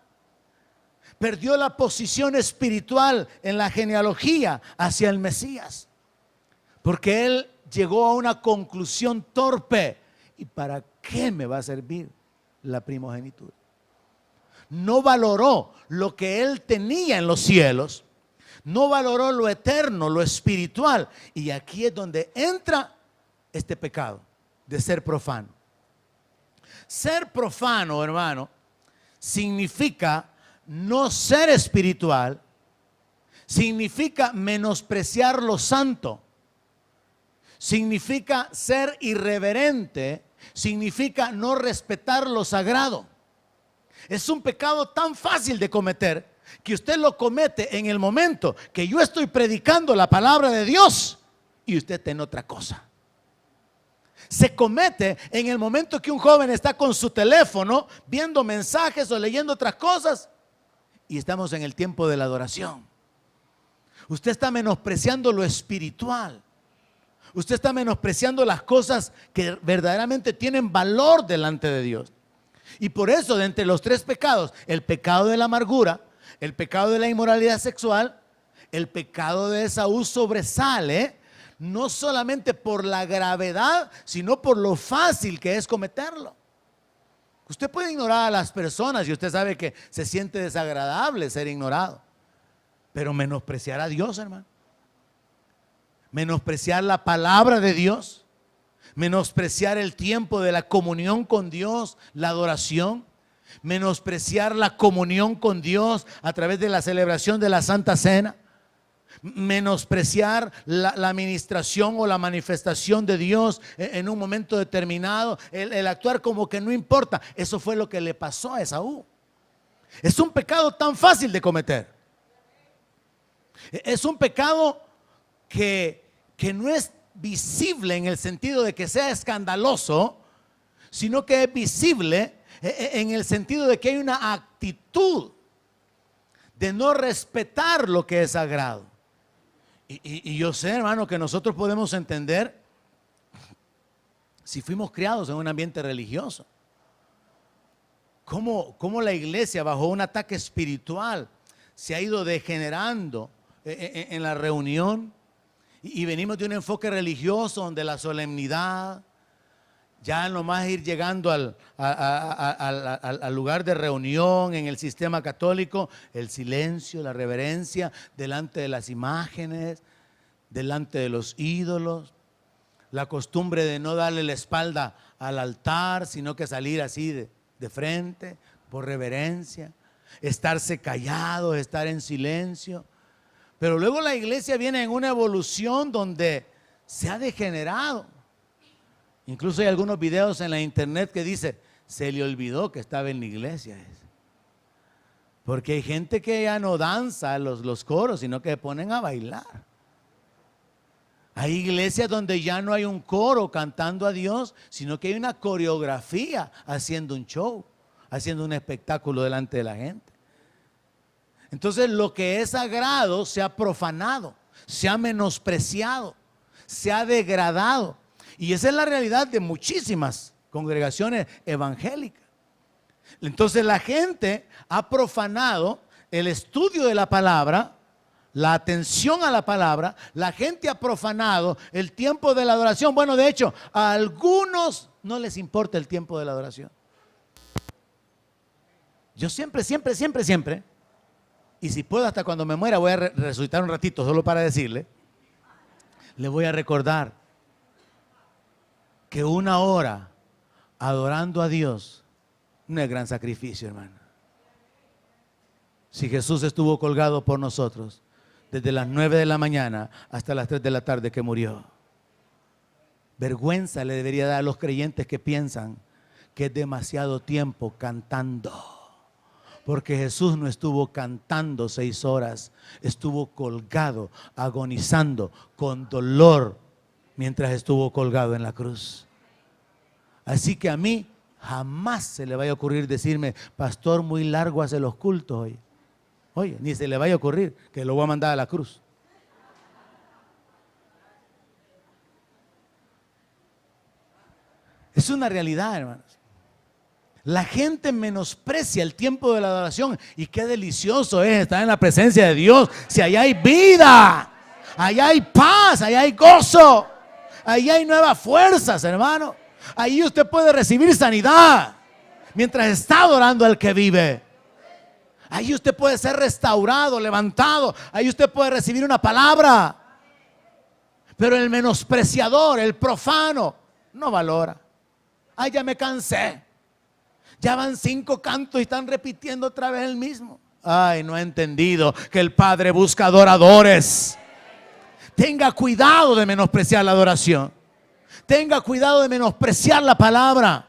[SPEAKER 1] perdió la posición espiritual en la genealogía hacia el Mesías, porque él llegó a una conclusión torpe: ¿y para qué me va a servir la primogenitura? No valoró lo que él tenía en los cielos, no valoró lo eterno, lo espiritual. Y aquí es donde entra este pecado de ser profano. Ser profano, hermano, significa no ser espiritual, significa menospreciar lo santo, significa ser irreverente, significa no respetar lo sagrado. Es un pecado tan fácil de cometer que usted lo comete en el momento que yo estoy predicando la palabra de Dios y usted está en otra cosa. Se comete en el momento que un joven está con su teléfono viendo mensajes o leyendo otras cosas y estamos en el tiempo de la adoración. Usted está menospreciando lo espiritual. Usted está menospreciando las cosas que verdaderamente tienen valor delante de Dios. Y por eso, de entre los tres pecados, el pecado de la amargura, el pecado de la inmoralidad sexual, el pecado de Esaú sobresale, no solamente por la gravedad, sino por lo fácil que es cometerlo. Usted puede ignorar a las personas y usted sabe que se siente desagradable ser ignorado. Pero menospreciar a Dios, hermano. Menospreciar la palabra de Dios. Menospreciar el tiempo de la comunión con Dios, la adoración. Menospreciar la comunión con Dios a través de la celebración de la Santa Cena. Menospreciar la administración o la manifestación de Dios en un momento determinado, el actuar como que no importa. Eso fue lo que le pasó a Esaú. Es un pecado tan fácil de cometer. Es un pecado que no es visible en el sentido de que sea escandaloso, sino que es visible en el sentido de que hay una actitud de no respetar lo que es sagrado. Y yo sé, hermano, que nosotros podemos entender si fuimos criados en un ambiente religioso, cómo la iglesia bajo un ataque espiritual se ha ido degenerando en la reunión, y venimos de un enfoque religioso donde la solemnidad, ya nomás ir llegando al lugar de reunión en el sistema católico, el silencio, la reverencia delante de las imágenes, delante de los ídolos, la costumbre de no darle la espalda al altar, sino que salir así de frente, por reverencia, estarse callado, estar en silencio. Pero luego la iglesia viene en una evolución donde se ha degenerado. Incluso hay algunos videos en la internet que dice, se le olvidó que estaba en la iglesia. Porque hay gente que ya no danza los coros, sino que se ponen a bailar. Hay iglesias donde ya no hay un coro cantando a Dios, sino que hay una coreografía haciendo un show, haciendo un espectáculo delante de la gente. Entonces lo que es sagrado se ha profanado, se ha menospreciado, se ha degradado. Y esa es la realidad de muchísimas congregaciones evangélicas. Entonces la gente ha profanado el estudio de la palabra, la atención a la palabra. La gente ha profanado el tiempo de la adoración. Bueno, de hecho, a algunos no les importa el tiempo de la adoración. Yo siempre, y si puedo hasta cuando me muera voy a resucitar un ratito solo para decirle, le voy a recordar que una hora adorando a Dios no es gran sacrificio, hermano. Si Jesús estuvo colgado por nosotros desde las 9 de la mañana hasta las 3 de la tarde que murió, vergüenza le debería dar a los creyentes que piensan que es demasiado tiempo cantando. Porque Jesús no estuvo cantando 6 horas, estuvo colgado, agonizando con dolor mientras estuvo colgado en la cruz. Así que a mí jamás se le vaya a ocurrir decirme, pastor, muy largo hace los cultos hoy. Oye, ni se le vaya a ocurrir que lo voy a mandar a la cruz. Es una realidad, hermanos. La gente menosprecia el tiempo de la adoración, y qué delicioso es estar en la presencia de Dios. Si allá hay vida, allá hay paz, allá hay gozo, allá hay nuevas fuerzas, hermano. Ahí usted puede recibir sanidad mientras está adorando al que vive. Ahí usted puede ser restaurado, levantado. Ahí usted puede recibir una palabra. Pero el menospreciador, el profano, no valora. Ay, ya me cansé. Ya van 5 cantos y están repitiendo otra vez el mismo. Ay, no ha entendido que el Padre busca adoradores. Tenga cuidado de menospreciar la adoración. Tenga cuidado de menospreciar la palabra.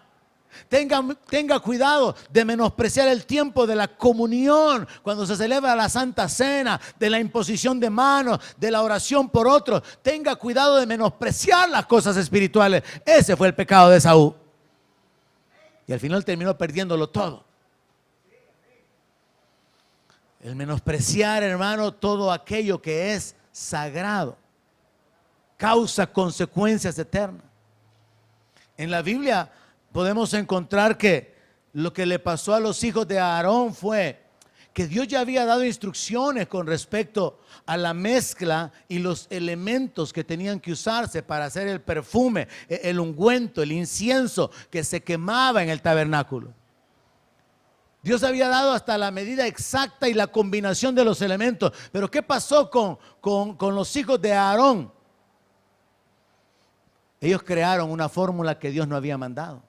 [SPEAKER 1] Tenga cuidado de menospreciar el tiempo de la comunión, cuando se celebra la Santa Cena, de la imposición de manos, de la oración por otros. Tenga cuidado de menospreciar las cosas espirituales. Ese fue el pecado de Esaú. Y al final terminó perdiéndolo todo. El menospreciar, hermano, todo aquello que es sagrado causa consecuencias eternas. En la Biblia podemos encontrar que lo que le pasó a los hijos de Aarón fue que Dios ya había dado instrucciones con respecto a la mezcla y los elementos que tenían que usarse para hacer el perfume, el ungüento, el incienso que se quemaba en el tabernáculo. Dios había dado hasta la medida exacta y la combinación de los elementos. Pero ¿qué pasó con los hijos de Aarón? Ellos crearon una fórmula que Dios no había mandado.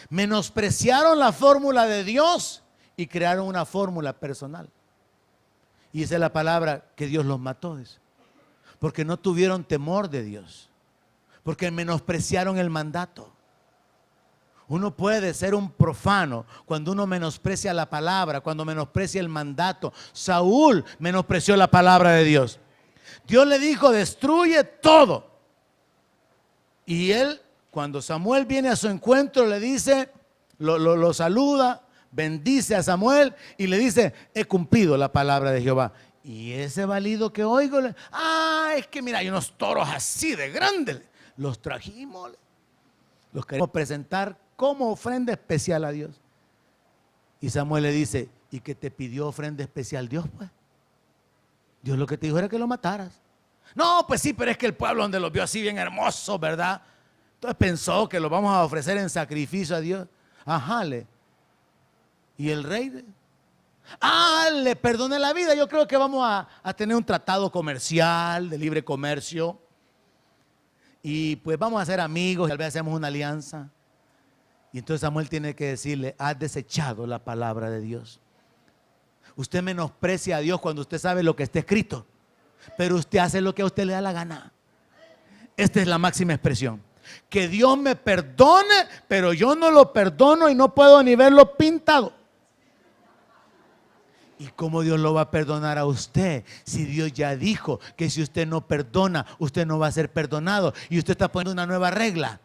[SPEAKER 1] Menospreciaron la fórmula de Dios y crearon una fórmula personal. Y esa es la palabra que Dios los mató, dice. Porque no tuvieron temor de Dios. Porque menospreciaron el mandato. Uno puede ser un profano cuando uno menosprecia la palabra, cuando menosprecia el mandato. Saúl menospreció la palabra de Dios. Dios le dijo, destruye todo. Y él, cuando Samuel viene a su encuentro, le dice, lo saluda, bendice a Samuel y le dice, he cumplido la palabra de Jehová. Y ese balido que oigo, es que mira, hay unos toros así de grandes, los trajimos, los queremos presentar como ofrenda especial a Dios. Y Samuel le dice, ¿y que te pidió ofrenda especial Dios? Pues Dios lo que te dijo era que lo mataras. No, pues sí, pero es que el pueblo donde los vio así bien hermosos, ¿verdad? Entonces pensó que lo vamos a ofrecer en sacrificio a Dios. Y el rey, le perdone la vida. Yo creo que vamos a tener un tratado comercial, de libre comercio. Y pues vamos a ser amigos, tal vez hacemos una alianza. Y entonces Samuel tiene que decirle, has desechado la palabra de Dios. Usted menosprecia a Dios cuando usted sabe lo que está escrito, pero usted hace lo que a usted le da la gana. Esta es la máxima expresión. Que Dios me perdone, pero yo no lo perdono y no puedo ni verlo pintado. ¿Y cómo Dios lo va a perdonar a usted? Si Dios ya dijo que si usted no perdona, usted no va a ser perdonado. Y usted está poniendo una nueva regla.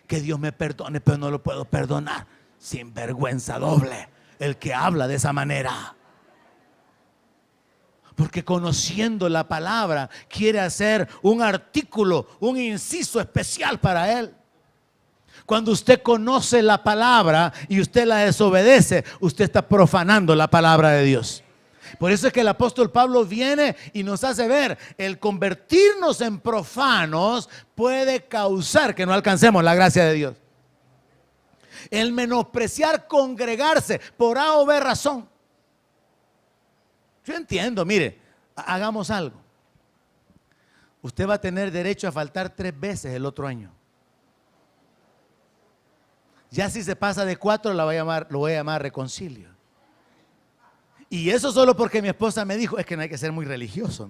[SPEAKER 1] Que Dios me perdone, pero no lo puedo perdonar. Sin vergüenza doble el que habla de esa manera. Porque conociendo la palabra quiere hacer un artículo, un inciso especial para él. Cuando usted conoce la palabra y usted la desobedece, usted está profanando la palabra de Dios. Por eso es que el apóstol Pablo viene y nos hace ver, el convertirnos en profanos puede causar que no alcancemos la gracia de Dios. El menospreciar congregarse por A o B razón. Yo entiendo, mire, hagamos algo. Usted va a tener derecho a faltar 3 veces el otro año. Ya si se pasa de 4 lo voy a llamar reconcilio. Y eso solo porque mi esposa me dijo, es que no hay que ser muy religioso.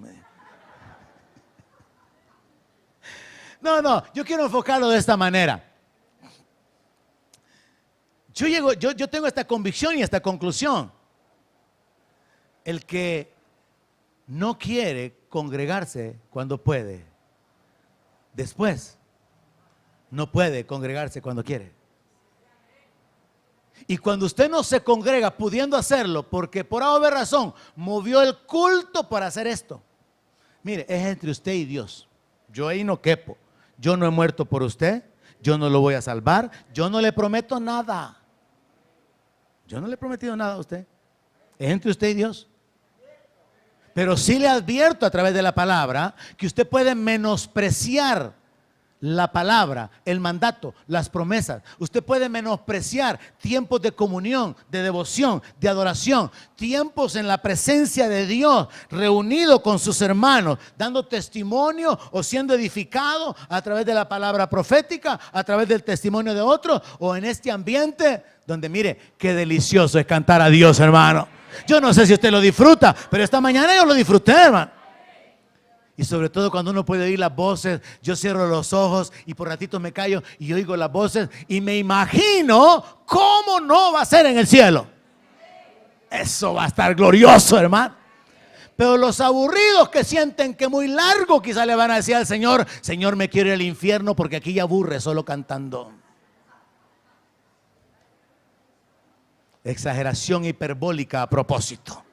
[SPEAKER 1] No, yo quiero enfocarlo de esta manera. Yo tengo esta convicción y esta conclusión. El que no quiere congregarse cuando puede, después no puede congregarse cuando quiere. Y cuando usted no se congrega pudiendo hacerlo porque por alguna razón movió el culto para hacer esto, mire, es entre usted y Dios. Yo ahí no quepo. Yo no he muerto por usted, yo no lo voy a salvar, yo no le prometo nada. Yo no le he prometido nada a usted. Es entre usted y Dios. Pero sí le advierto a través de la palabra que usted puede menospreciar la palabra, el mandato, las promesas. Usted puede menospreciar tiempos de comunión, de devoción, de adoración, tiempos en la presencia de Dios, reunido con sus hermanos, dando testimonio o siendo edificado a través de la palabra profética, a través del testimonio de otros, o en este ambiente donde, mire, qué delicioso es cantar a Dios, hermano. Yo no sé si usted lo disfruta, pero esta mañana yo lo disfruté, hermano. Y sobre todo cuando uno puede oír las voces, yo cierro los ojos y por ratitos me callo y oigo las voces y me imagino cómo no va a ser en el cielo. Eso va a estar glorioso, hermano. Pero los aburridos que sienten que muy largo, quizá le van a decir al Señor, Señor, me quiero ir al infierno porque aquí ya aburre solo cantando. Exageración hiperbólica a propósito.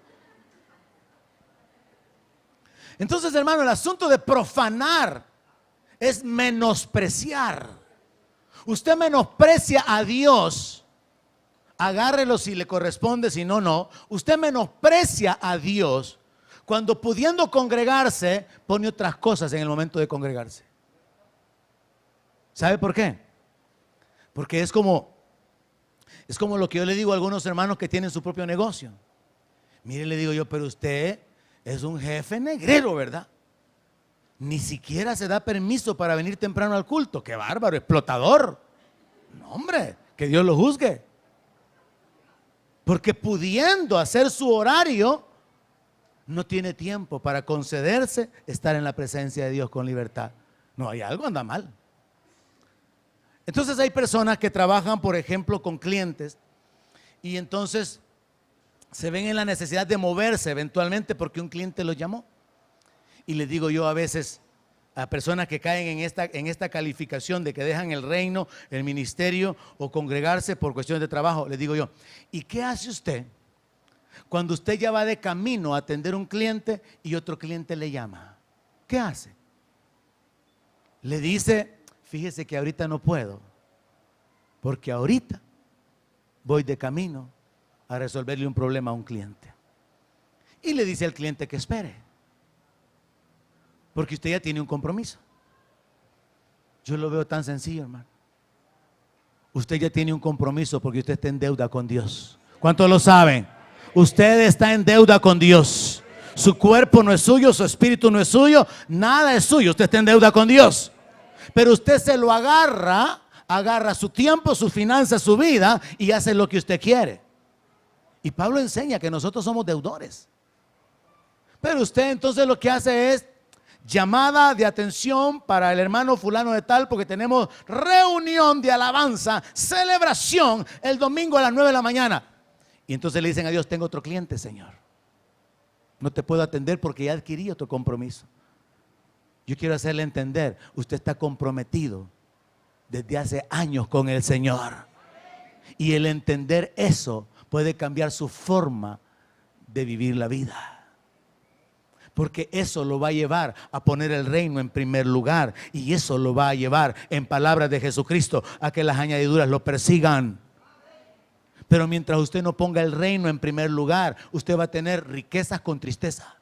[SPEAKER 1] Entonces, hermano, el asunto de profanar es menospreciar. Usted menosprecia a Dios, agárrelo si le corresponde, si no, no. Usted menosprecia a Dios cuando pudiendo congregarse, pone otras cosas en el momento de congregarse. ¿Sabe por qué? Porque es como Es como lo que yo le digo a algunos hermanos que tienen su propio negocio. Mire, le digo yo, pero usted es un jefe negrero, ¿verdad? Ni siquiera se da permiso para venir temprano al culto. ¡Qué bárbaro, explotador! No, hombre, que Dios lo juzgue. Porque pudiendo hacer su horario, no tiene tiempo para concederse estar en la presencia de Dios con libertad. No, hay algo anda mal. Entonces hay personas que trabajan, por ejemplo, con clientes y entonces se ven en la necesidad de moverse eventualmente porque un cliente los llamó. Y les digo yo a veces a personas que caen en esta calificación de que dejan el reino, el ministerio o congregarse por cuestiones de trabajo, les digo yo, ¿y qué hace usted cuando usted ya va de camino a atender un cliente y otro cliente le llama? ¿Qué hace? Le dice, fíjese que ahorita no puedo, porque ahorita voy de camino a resolverle un problema a un cliente. Y le dice al cliente que espere, porque usted ya tiene un compromiso. Yo lo veo tan sencillo, hermano. Usted ya tiene un compromiso porque usted está en deuda con Dios. ¿Cuántos lo saben? Usted está en deuda con Dios. Su cuerpo no es suyo, su espíritu no es suyo, nada es suyo. Usted está en deuda con Dios. Pero usted se lo agarra su tiempo, su finanzas, su vida y hace lo que usted quiere. Y Pablo enseña que nosotros somos deudores. Pero usted entonces lo que hace es llamada de atención para el hermano fulano de tal, porque tenemos reunión de alabanza, celebración el domingo a las 9 de la mañana. Y entonces le dicen a Dios, tengo otro cliente, Señor. No te puedo atender porque ya adquirí otro compromiso. Yo quiero hacerle entender, usted está comprometido desde hace años con el Señor. Y el entender eso puede cambiar su forma de vivir la vida. Porque eso lo va a llevar a poner el reino en primer lugar. Y eso lo va a llevar, en palabras de Jesucristo, a que las añadiduras lo persigan. Pero mientras usted no ponga el reino en primer lugar, usted va a tener riquezas con tristeza.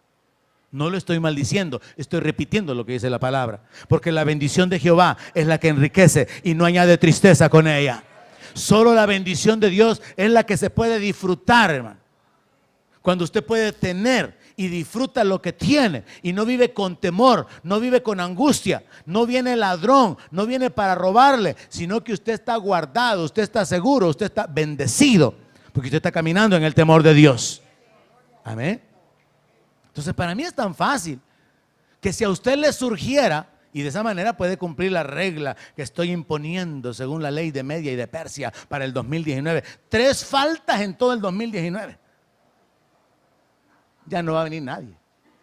[SPEAKER 1] No lo estoy maldiciendo, estoy repitiendo lo que dice la palabra. Porque la bendición de Jehová es la que enriquece y no añade tristeza con ella. Solo la bendición de Dios es la que se puede disfrutar, hermano. Cuando usted puede tener y disfruta lo que tiene y no vive con temor, no vive con angustia, no viene ladrón, no viene para robarle, sino que usted está guardado, usted está seguro, usted está bendecido, porque usted está caminando en el temor de Dios. Amén. Entonces para mí es tan fácil que si a usted le surgiera, y de esa manera puede cumplir la regla que estoy imponiendo según la ley de Media y de Persia para el 2019, 3 faltas en todo el 2019. Ya no va a venir nadie.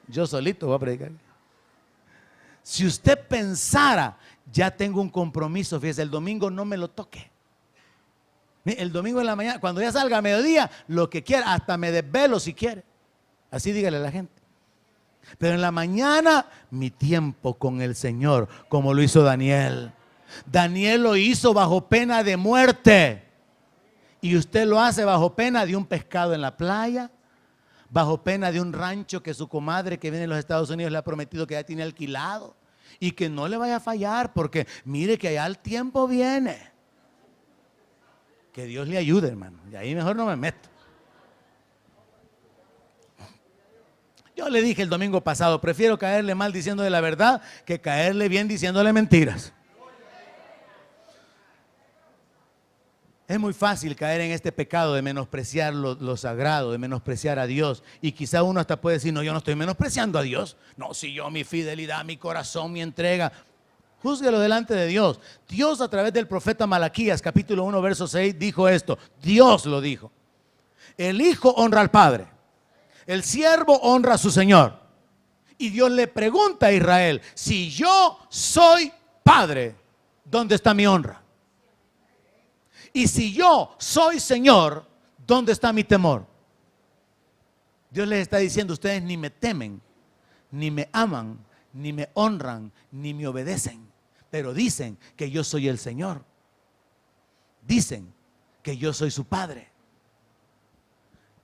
[SPEAKER 1] Yo solito voy a predicar. Si usted pensara, ya tengo un compromiso, fíjese, el domingo no me lo toque. El domingo en la mañana, cuando ya salga a mediodía, lo que quiera, hasta me desvelo si quiere. Así dígale a la gente. Pero en la mañana, mi tiempo con el Señor, como lo hizo Daniel. Daniel lo hizo bajo pena de muerte. Y usted lo hace bajo pena de un pescado en la playa, bajo pena de un rancho que su comadre que viene de los Estados Unidos le ha prometido que ya tiene alquilado y que no le vaya a fallar porque mire que allá el tiempo viene. Que Dios le ayude, hermano. Y ahí mejor no me meto. Yo le dije el domingo pasado, prefiero caerle mal diciéndole la verdad que caerle bien diciéndole mentiras. Es muy fácil caer en este pecado de menospreciar lo sagrado, de menospreciar a Dios. Y quizá uno hasta puede decir, no, yo no estoy menospreciando a Dios. No, si yo mi fidelidad, mi corazón, mi entrega. Júzguelo delante de Dios. Dios a través del profeta Malaquías, capítulo 1, verso 6, dijo esto. Dios lo dijo. El hijo honra al padre. El siervo honra a su señor. Y Dios le pregunta a Israel, si yo soy padre, ¿dónde está mi honra? Y si yo soy Señor, ¿dónde está mi temor? Dios les está diciendo, ustedes ni me temen, ni me aman, ni me honran, ni me obedecen. Pero dicen que yo soy el Señor. Dicen que yo soy su Padre.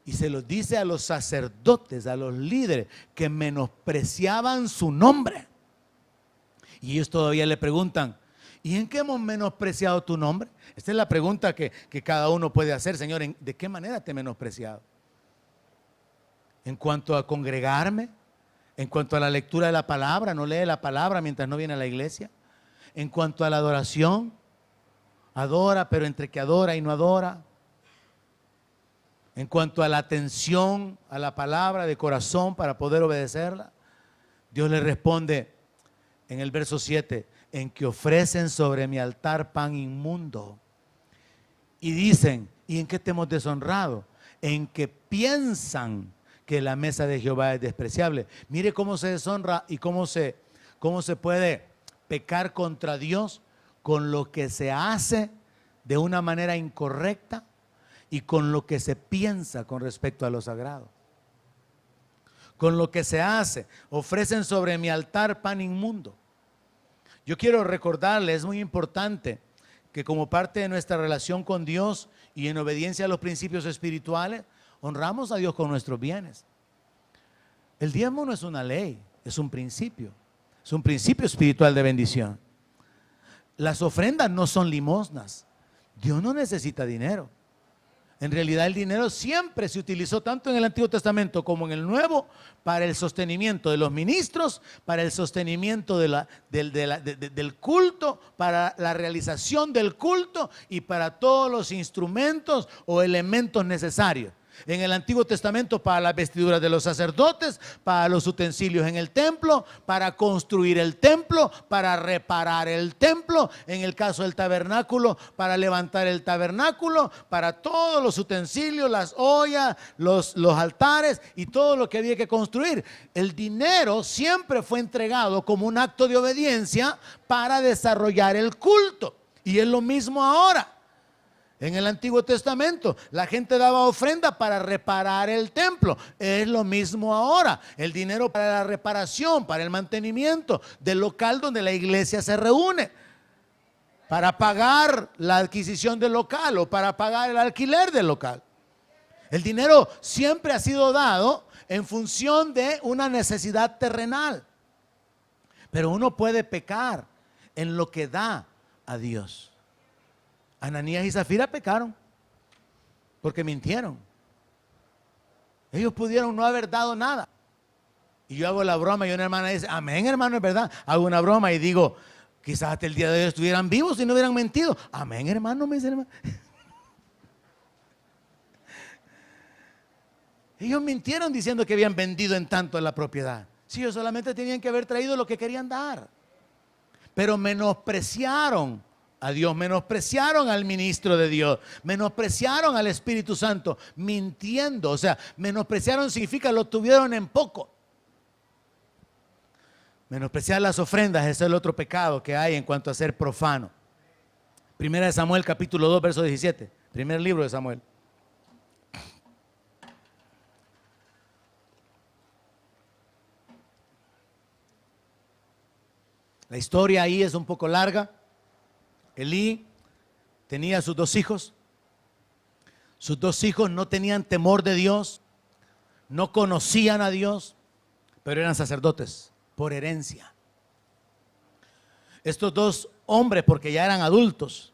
[SPEAKER 1] Y se los dice a los sacerdotes, a los líderes que menospreciaban su nombre. Y ellos todavía le preguntan, ¿Y en qué hemos menospreciado tu nombre? Esta es la pregunta que cada uno puede hacer, Señor. ¿De qué manera te he menospreciado? En cuanto a congregarme, en cuanto a la lectura de la palabra, no lee la palabra mientras no viene a la iglesia. En cuanto a la adoración, adora, pero entre que adora y no adora. En cuanto a la atención a la palabra de corazón para poder obedecerla, Dios le responde en el verso 7, en que ofrecen sobre mi altar pan inmundo. Y dicen, ¿y en qué te hemos deshonrado? En que piensan que la mesa de Jehová es despreciable. Mire cómo se deshonra y cómo se puede pecar contra Dios con lo que se hace de una manera incorrecta y con lo que se piensa con respecto a lo sagrado. Con lo que se hace, ofrecen sobre mi altar pan inmundo. Yo quiero recordarles, es muy importante que como parte de nuestra relación con Dios y en obediencia a los principios espirituales, honramos a Dios con nuestros bienes. El diezmo no es una ley, es un principio espiritual de bendición. Las ofrendas no son limosnas. Dios no necesita dinero. En realidad el dinero siempre se utilizó tanto en el Antiguo Testamento como en el Nuevo para el sostenimiento de los ministros, para el sostenimiento del culto, para la realización del culto y para todos los instrumentos o elementos necesarios. En el Antiguo Testamento para las vestiduras de los sacerdotes, para los utensilios en el templo, para construir el templo, para reparar el templo, en el caso del tabernáculo, para levantar el tabernáculo, para todos los utensilios, las ollas, los altares y todo lo que había que construir. El dinero siempre fue entregado como un acto de obediencia para desarrollar el culto. Y es lo mismo ahora. En el Antiguo Testamento la gente daba ofrenda para reparar el templo. Es lo mismo ahora. El dinero para la reparación, para el mantenimiento del local donde la iglesia se reúne, para pagar la adquisición del local o para pagar el alquiler del local. El dinero siempre ha sido dado en función de una necesidad terrenal. Pero uno puede pecar en lo que da a Dios. Ananías y Zafira pecaron porque mintieron. Ellos pudieron no haber dado nada. Y yo hago la broma y una hermana dice, amén, hermano, es verdad. Hago una broma y digo, quizás hasta el día de hoy estuvieran vivos y no hubieran mentido. Amén, hermano, me dice hermano. Ellos mintieron diciendo que habían vendido en tanto la propiedad. Sí, ellos solamente tenían que haber traído lo que querían dar. Pero menospreciaron a Dios, menospreciaron al ministro de Dios, menospreciaron al Espíritu Santo, mintiendo. O sea, menospreciaron significa lo tuvieron en poco. Menospreciar las ofrendas es el otro pecado que hay en cuanto a ser profano. Primera de Samuel capítulo 2 verso 17, primer libro de Samuel. La historia ahí es un poco larga. Elí tenía sus dos hijos. Sus dos hijos no tenían temor de Dios, no conocían a Dios, pero eran sacerdotes por herencia. Estos dos hombres, porque ya eran adultos,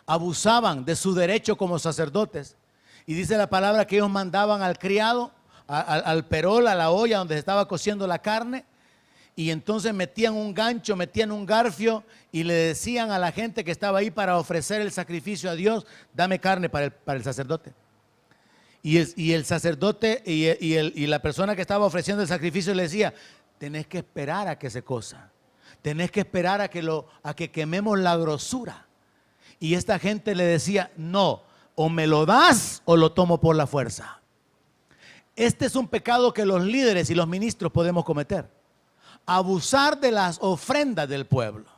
[SPEAKER 1] abusaban de su derecho como sacerdotes. Y dice la palabra que ellos mandaban al criado, al perol, a la olla donde se estaba cociendo la carne, y entonces metían un gancho, metían un garfio y le decían a la gente que estaba ahí para ofrecer el sacrificio a Dios, dame carne para el sacerdote. Y el sacerdote y la persona que estaba ofreciendo el sacrificio le decía, tenés que esperar a que se cosa, tenés que esperar a que quememos la grosura. Y esta gente le decía, no, o me lo das o lo tomo por la fuerza. Este es un pecado que los líderes y los ministros podemos cometer. Abusar de las ofrendas del pueblo,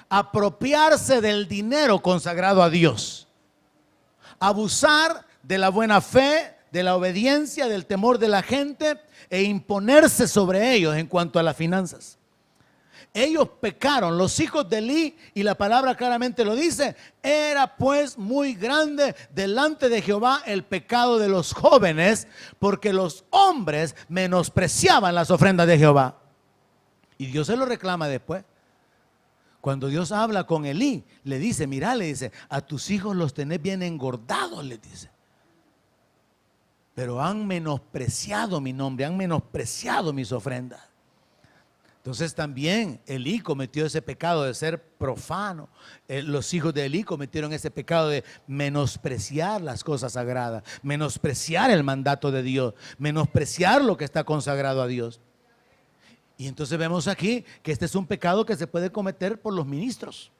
[SPEAKER 1] apropiarse del dinero consagrado a Dios, abusar de la buena fe, de la obediencia, del temor de la gente e imponerse sobre ellos en cuanto a las finanzas. Ellos pecaron, los hijos de Elí, y la palabra claramente lo dice, era pues muy grande delante de Jehová el pecado de los jóvenes, porque los hombres menospreciaban las ofrendas de Jehová. Y Dios se lo reclama después. Cuando Dios habla con Elí, le dice, mira, le dice, a tus hijos los tenés bien engordados, le dice. Pero han menospreciado mi nombre, han menospreciado mis ofrendas. Entonces también Elí cometió ese pecado de ser profano. Los hijos de Elí cometieron ese pecado de menospreciar las cosas sagradas, menospreciar el mandato de Dios, menospreciar lo que está consagrado a Dios. Y entonces vemos aquí que este es un pecado que se puede cometer por los ministros.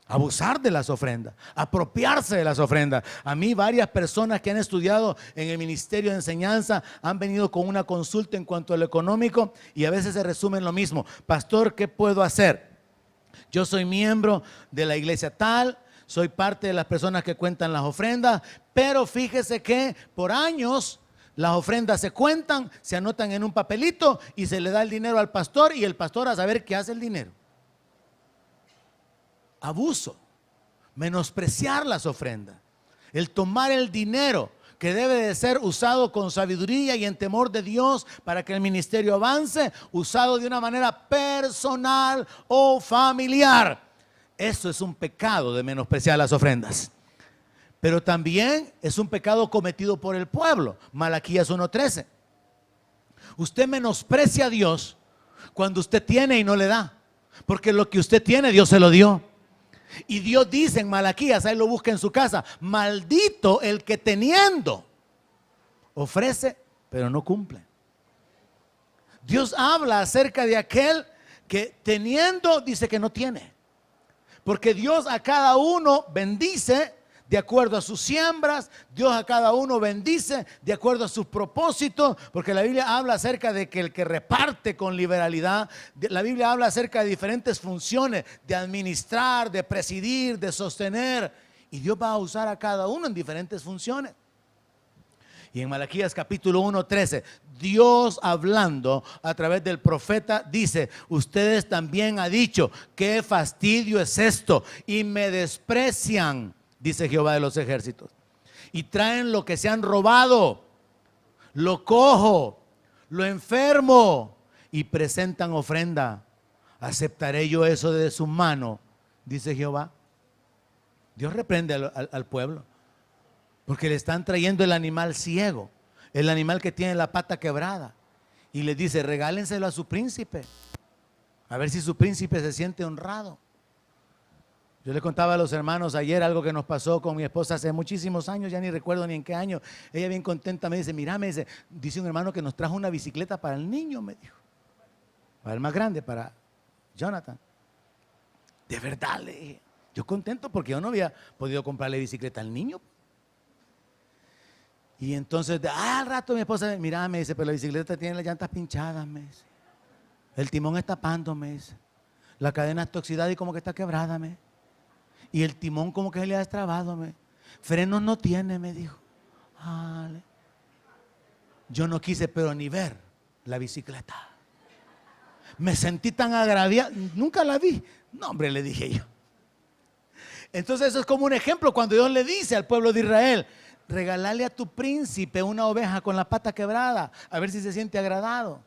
[SPEAKER 1] Abusar de las ofrendas, apropiarse de las ofrendas. A mí varias personas que han estudiado en el ministerio de enseñanza han venido con una consulta en cuanto a lo económico y a veces se resumen lo mismo. Pastor, ¿qué puedo hacer? Yo soy miembro de la iglesia tal, soy parte de las personas que cuentan las ofrendas, pero fíjese que por años las ofrendas se cuentan, se anotan en un papelito y se le da el dinero al pastor y el pastor a saber qué hace el dinero. Abuso, menospreciar las ofrendas, el tomar el dinero que debe de ser usado con sabiduría y en temor de Dios para que el ministerio avance, usado de una manera personal o familiar. Eso es un pecado de menospreciar las ofrendas. Pero también es un pecado cometido por el pueblo. Malaquías 1:13. Usted menosprecia a Dios cuando usted tiene y no le da, porque lo que usted tiene Dios se lo dio. Y Dios dice en Malaquías, ahí lo busca en su casa, maldito el que teniendo ofrece pero no cumple. Dios habla acerca de aquel que teniendo dice que no tiene, porque Dios a cada uno bendice de acuerdo a sus siembras. Dios a cada uno bendice de acuerdo a sus propósitos, porque la Biblia habla acerca de que el que reparte con liberalidad, la Biblia habla acerca de diferentes funciones, de administrar, de presidir, de sostener, y Dios va a usar a cada uno en diferentes funciones. Y en Malaquías capítulo 1:13, Dios hablando a través del profeta dice, ustedes también han dicho, qué fastidio es esto, y me desprecian, dice Jehová de los ejércitos, y traen lo que se han robado, lo cojo, lo enfermo, y presentan ofrenda. ¿Aceptaré yo eso de su mano? Dice Jehová. Dios reprende al pueblo, porque le están trayendo el animal ciego, el animal que tiene la pata quebrada, y le dice, regálenselo a su príncipe, a ver si su príncipe se siente honrado. Yo le contaba a los hermanos ayer algo que nos pasó con mi esposa hace muchísimos años, ya ni recuerdo ni en qué año. Ella bien contenta me dice, mira, me dice un hermano que nos trajo una bicicleta para el niño, me dijo, para el más grande, para Jonathan. De verdad, le dije, yo contento porque yo no había podido comprarle bicicleta al niño. Y entonces, al rato mi esposa, mira, me dice, pero la bicicleta tiene las llantas pinchadas, me dice. El timón está tapando, me dice. La cadena está oxidada y como que está quebrada, me. Y el timón como que se le ha destrabado, me. Frenos no tiene, me dijo. Vale. Yo no quise, pero ni ver la bicicleta. Me sentí tan agraviado, nunca la vi. No, hombre, le dije yo. Entonces eso es como un ejemplo cuando Dios le dice al pueblo de Israel, regálale a tu príncipe una oveja con la pata quebrada, a ver si se siente agradado.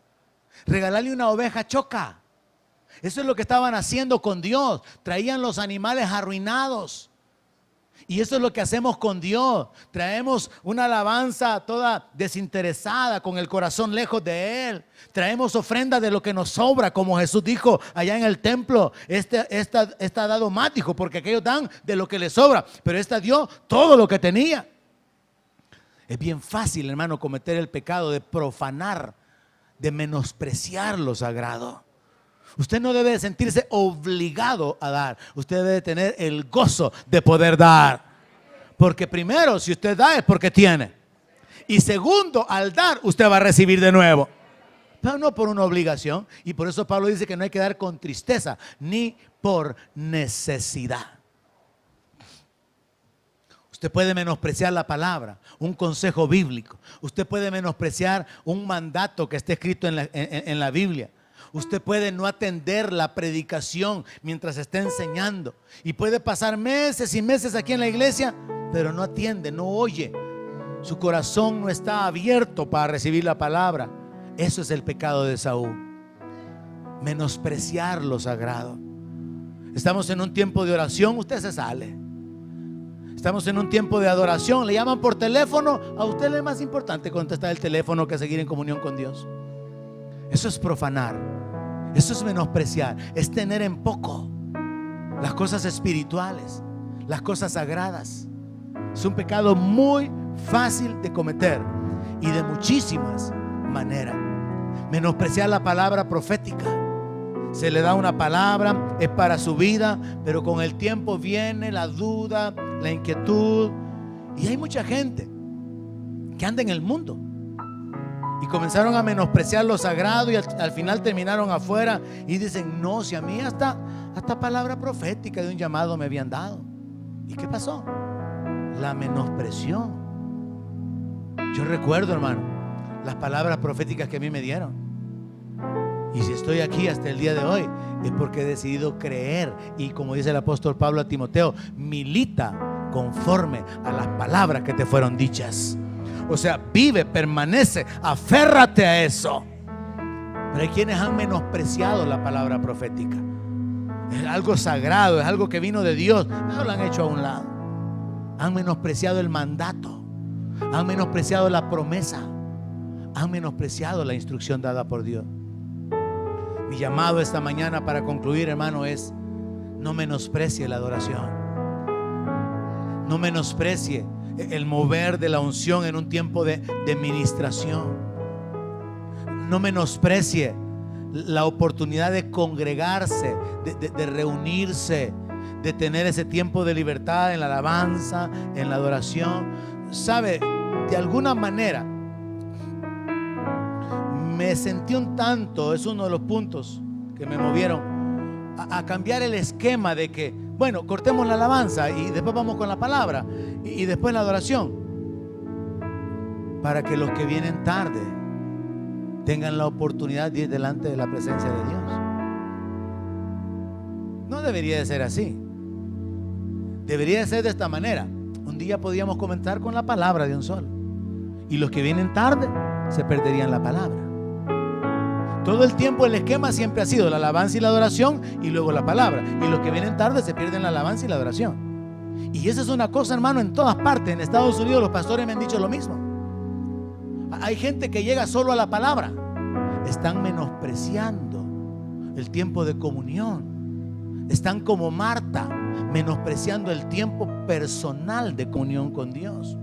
[SPEAKER 1] Regálale una oveja choca. Eso es lo que estaban haciendo con Dios. Traían los animales arruinados. Y eso es lo que hacemos con Dios. Traemos una alabanza toda desinteresada, con el corazón lejos de Él. Traemos ofrendas de lo que nos sobra, como Jesús dijo allá en el templo. Esta dado más, dijo, porque aquellos dan de lo que les sobra, pero esta dio todo lo que tenía. Es bien fácil, hermano, cometer el pecado de profanar, de menospreciar lo sagrado. Usted no debe sentirse obligado a dar. Usted debe tener el gozo de poder dar. Porque primero, si usted da es porque tiene. Y segundo, al dar, usted va a recibir de nuevo. Pero no por una obligación. Y por eso Pablo dice que no hay que dar con tristeza, ni por necesidad. Usted puede menospreciar la palabra, un consejo bíblico. Usted puede menospreciar un mandato que esté escrito en la Biblia. Usted puede no atender la predicación mientras está enseñando. Y puede pasar meses y meses aquí en la iglesia, pero no atiende, no oye. Su corazón no está abierto para recibir la palabra. Eso es el pecado de Saúl. Menospreciar lo sagrado. Estamos en un tiempo de oración, usted se sale. Estamos en un tiempo de adoración, le llaman por teléfono, a usted le es más importante contestar el teléfono que seguir en comunión con Dios. Eso es profanar, eso es menospreciar, es tener en poco las cosas espirituales, las cosas sagradas. Es un pecado muy fácil de cometer y de muchísimas maneras. Menospreciar la palabra profética. Se le da una palabra, es para su vida, pero con el tiempo viene la duda, la inquietud. Y hay mucha gente que anda en el mundo y comenzaron a menospreciar lo sagrado y al final terminaron afuera y dicen: no, si a mí hasta palabra profética de un llamado me habían dado. ¿Y qué pasó? La menospreció. Yo recuerdo, hermano, las palabras proféticas que a mí me dieron. Y si estoy aquí hasta el día de hoy es porque he decidido creer. Y como dice el apóstol Pablo a Timoteo, milita conforme a las palabras que te fueron dichas. O sea, vive, permanece, aférrate a eso. Pero hay quienes han menospreciado la palabra profética. Es algo sagrado, es algo que vino de Dios. No lo han hecho a un lado. Han menospreciado el mandato, han menospreciado la promesa, han menospreciado la instrucción dada por Dios. Mi llamado esta mañana para concluir, hermano, es: no menosprecie la adoración. No menosprecie el mover de la unción en un tiempo de ministración. No menosprecie la oportunidad de congregarse, de reunirse, de tener ese tiempo de libertad en la alabanza, en la adoración. Sabe, de alguna manera me sentí un tanto, es uno de los puntos que me movieron a cambiar el esquema de que, bueno, cortemos la alabanza y después vamos con la palabra y después la adoración, para que los que vienen tarde tengan la oportunidad de ir delante de la presencia de Dios. No debería de ser así. Debería de ser de esta manera. Un día podíamos comenzar con la palabra de un solo, y los que vienen tarde se perderían la palabra. Todo el tiempo el esquema siempre ha sido la alabanza y la adoración y luego la palabra, y los que vienen tarde se pierden la alabanza y la adoración. Y esa es una cosa, hermano, en todas partes. En Estados Unidos los pastores me han dicho lo mismo. Hay gente que llega solo a la palabra. Están menospreciando el tiempo de comunión. Están como Marta, menospreciando el tiempo personal de comunión con Dios,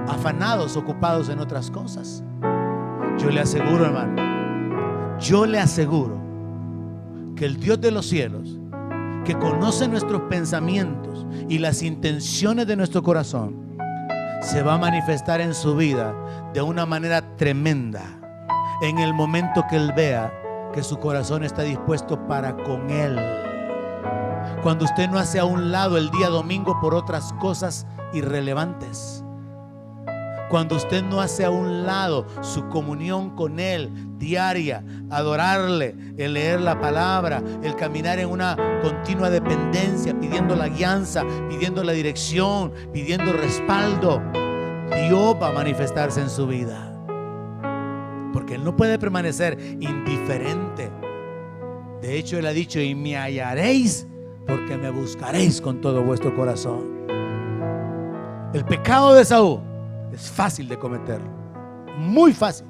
[SPEAKER 1] afanados, ocupados en otras cosas. Yo le aseguro, hermano, yo le aseguro que el Dios de los cielos, que conoce nuestros pensamientos y las intenciones de nuestro corazón, se va a manifestar en su vida de una manera tremenda en el momento que Él vea que su corazón está dispuesto para con Él. Cuando usted no hace a un lado el día domingo por otras cosas irrelevantes. Cuando usted no hace a un lado su comunión con Él diaria, adorarle, el leer la palabra, el caminar en una continua dependencia, pidiendo la guianza, pidiendo la dirección, pidiendo respaldo, Dios va a manifestarse en su vida. Porque Él no puede permanecer indiferente. De hecho, Él ha dicho: y me hallaréis porque me buscaréis con todo vuestro corazón. El pecado de Esaú es fácil de cometer, muy fácil.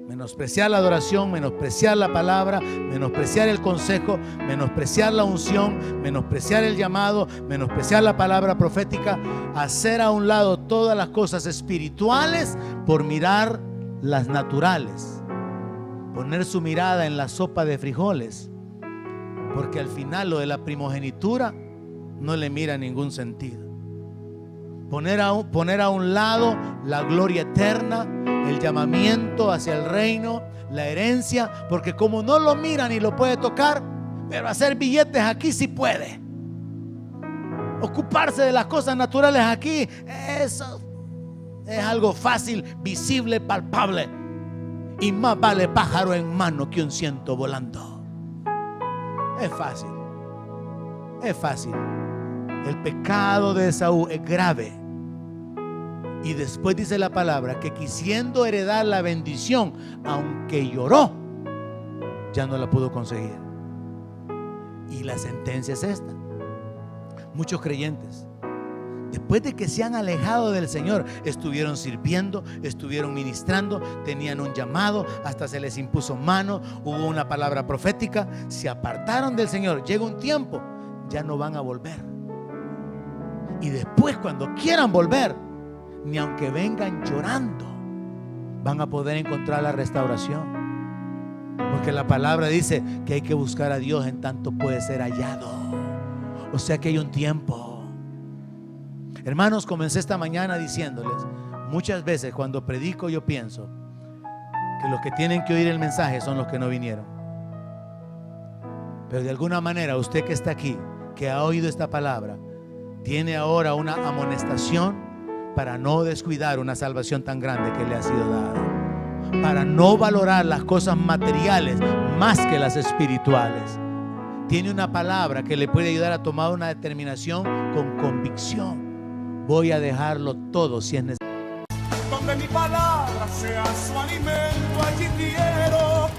[SPEAKER 1] Menospreciar la adoración, menospreciar la palabra, menospreciar el consejo, menospreciar la unción, menospreciar el llamado, menospreciar la palabra profética, hacer a un lado todas las cosas espirituales por mirar las naturales, poner su mirada en la sopa de frijoles, porque al final lo de la primogenitura no le mira ningún sentido. Poner a un lado la gloria eterna, el llamamiento hacia el reino, la herencia, porque como no lo mira ni lo puede tocar, pero hacer billetes aquí sí puede. Ocuparse de las cosas naturales aquí, eso es algo fácil, visible, palpable. Y más vale pájaro en mano que un ciento volando. Es fácil. Es fácil. El pecado de Esaú es grave. Y después dice la palabra que quisiendo heredar la bendición, aunque lloró, ya no la pudo conseguir. Y la sentencia es esta: muchos creyentes, después de que se han alejado del Señor, estuvieron sirviendo, estuvieron ministrando, tenían un llamado, hasta se les impuso mano, hubo una palabra profética, se apartaron del Señor. Llega un tiempo, ya no van a volver. Y después, cuando quieran volver, ni aunque vengan llorando, van a poder encontrar la restauración. Porque la palabra dice que hay que buscar a Dios en tanto puede ser hallado. O sea que hay un tiempo. Hermanos, comencé esta mañana diciéndoles, muchas veces cuando predico yo pienso que los que tienen que oír el mensaje son los que no vinieron. Pero de alguna manera usted que está aquí, que ha oído esta palabra, tiene ahora una amonestación para no descuidar una salvación tan grande que le ha sido dada, para no valorar las cosas materiales más que las espirituales. Tiene una palabra que le puede ayudar a tomar una determinación con convicción. Voy a dejarlo todo si es necesario.
[SPEAKER 2] Donde mi palabra sea su alimento, allí quiero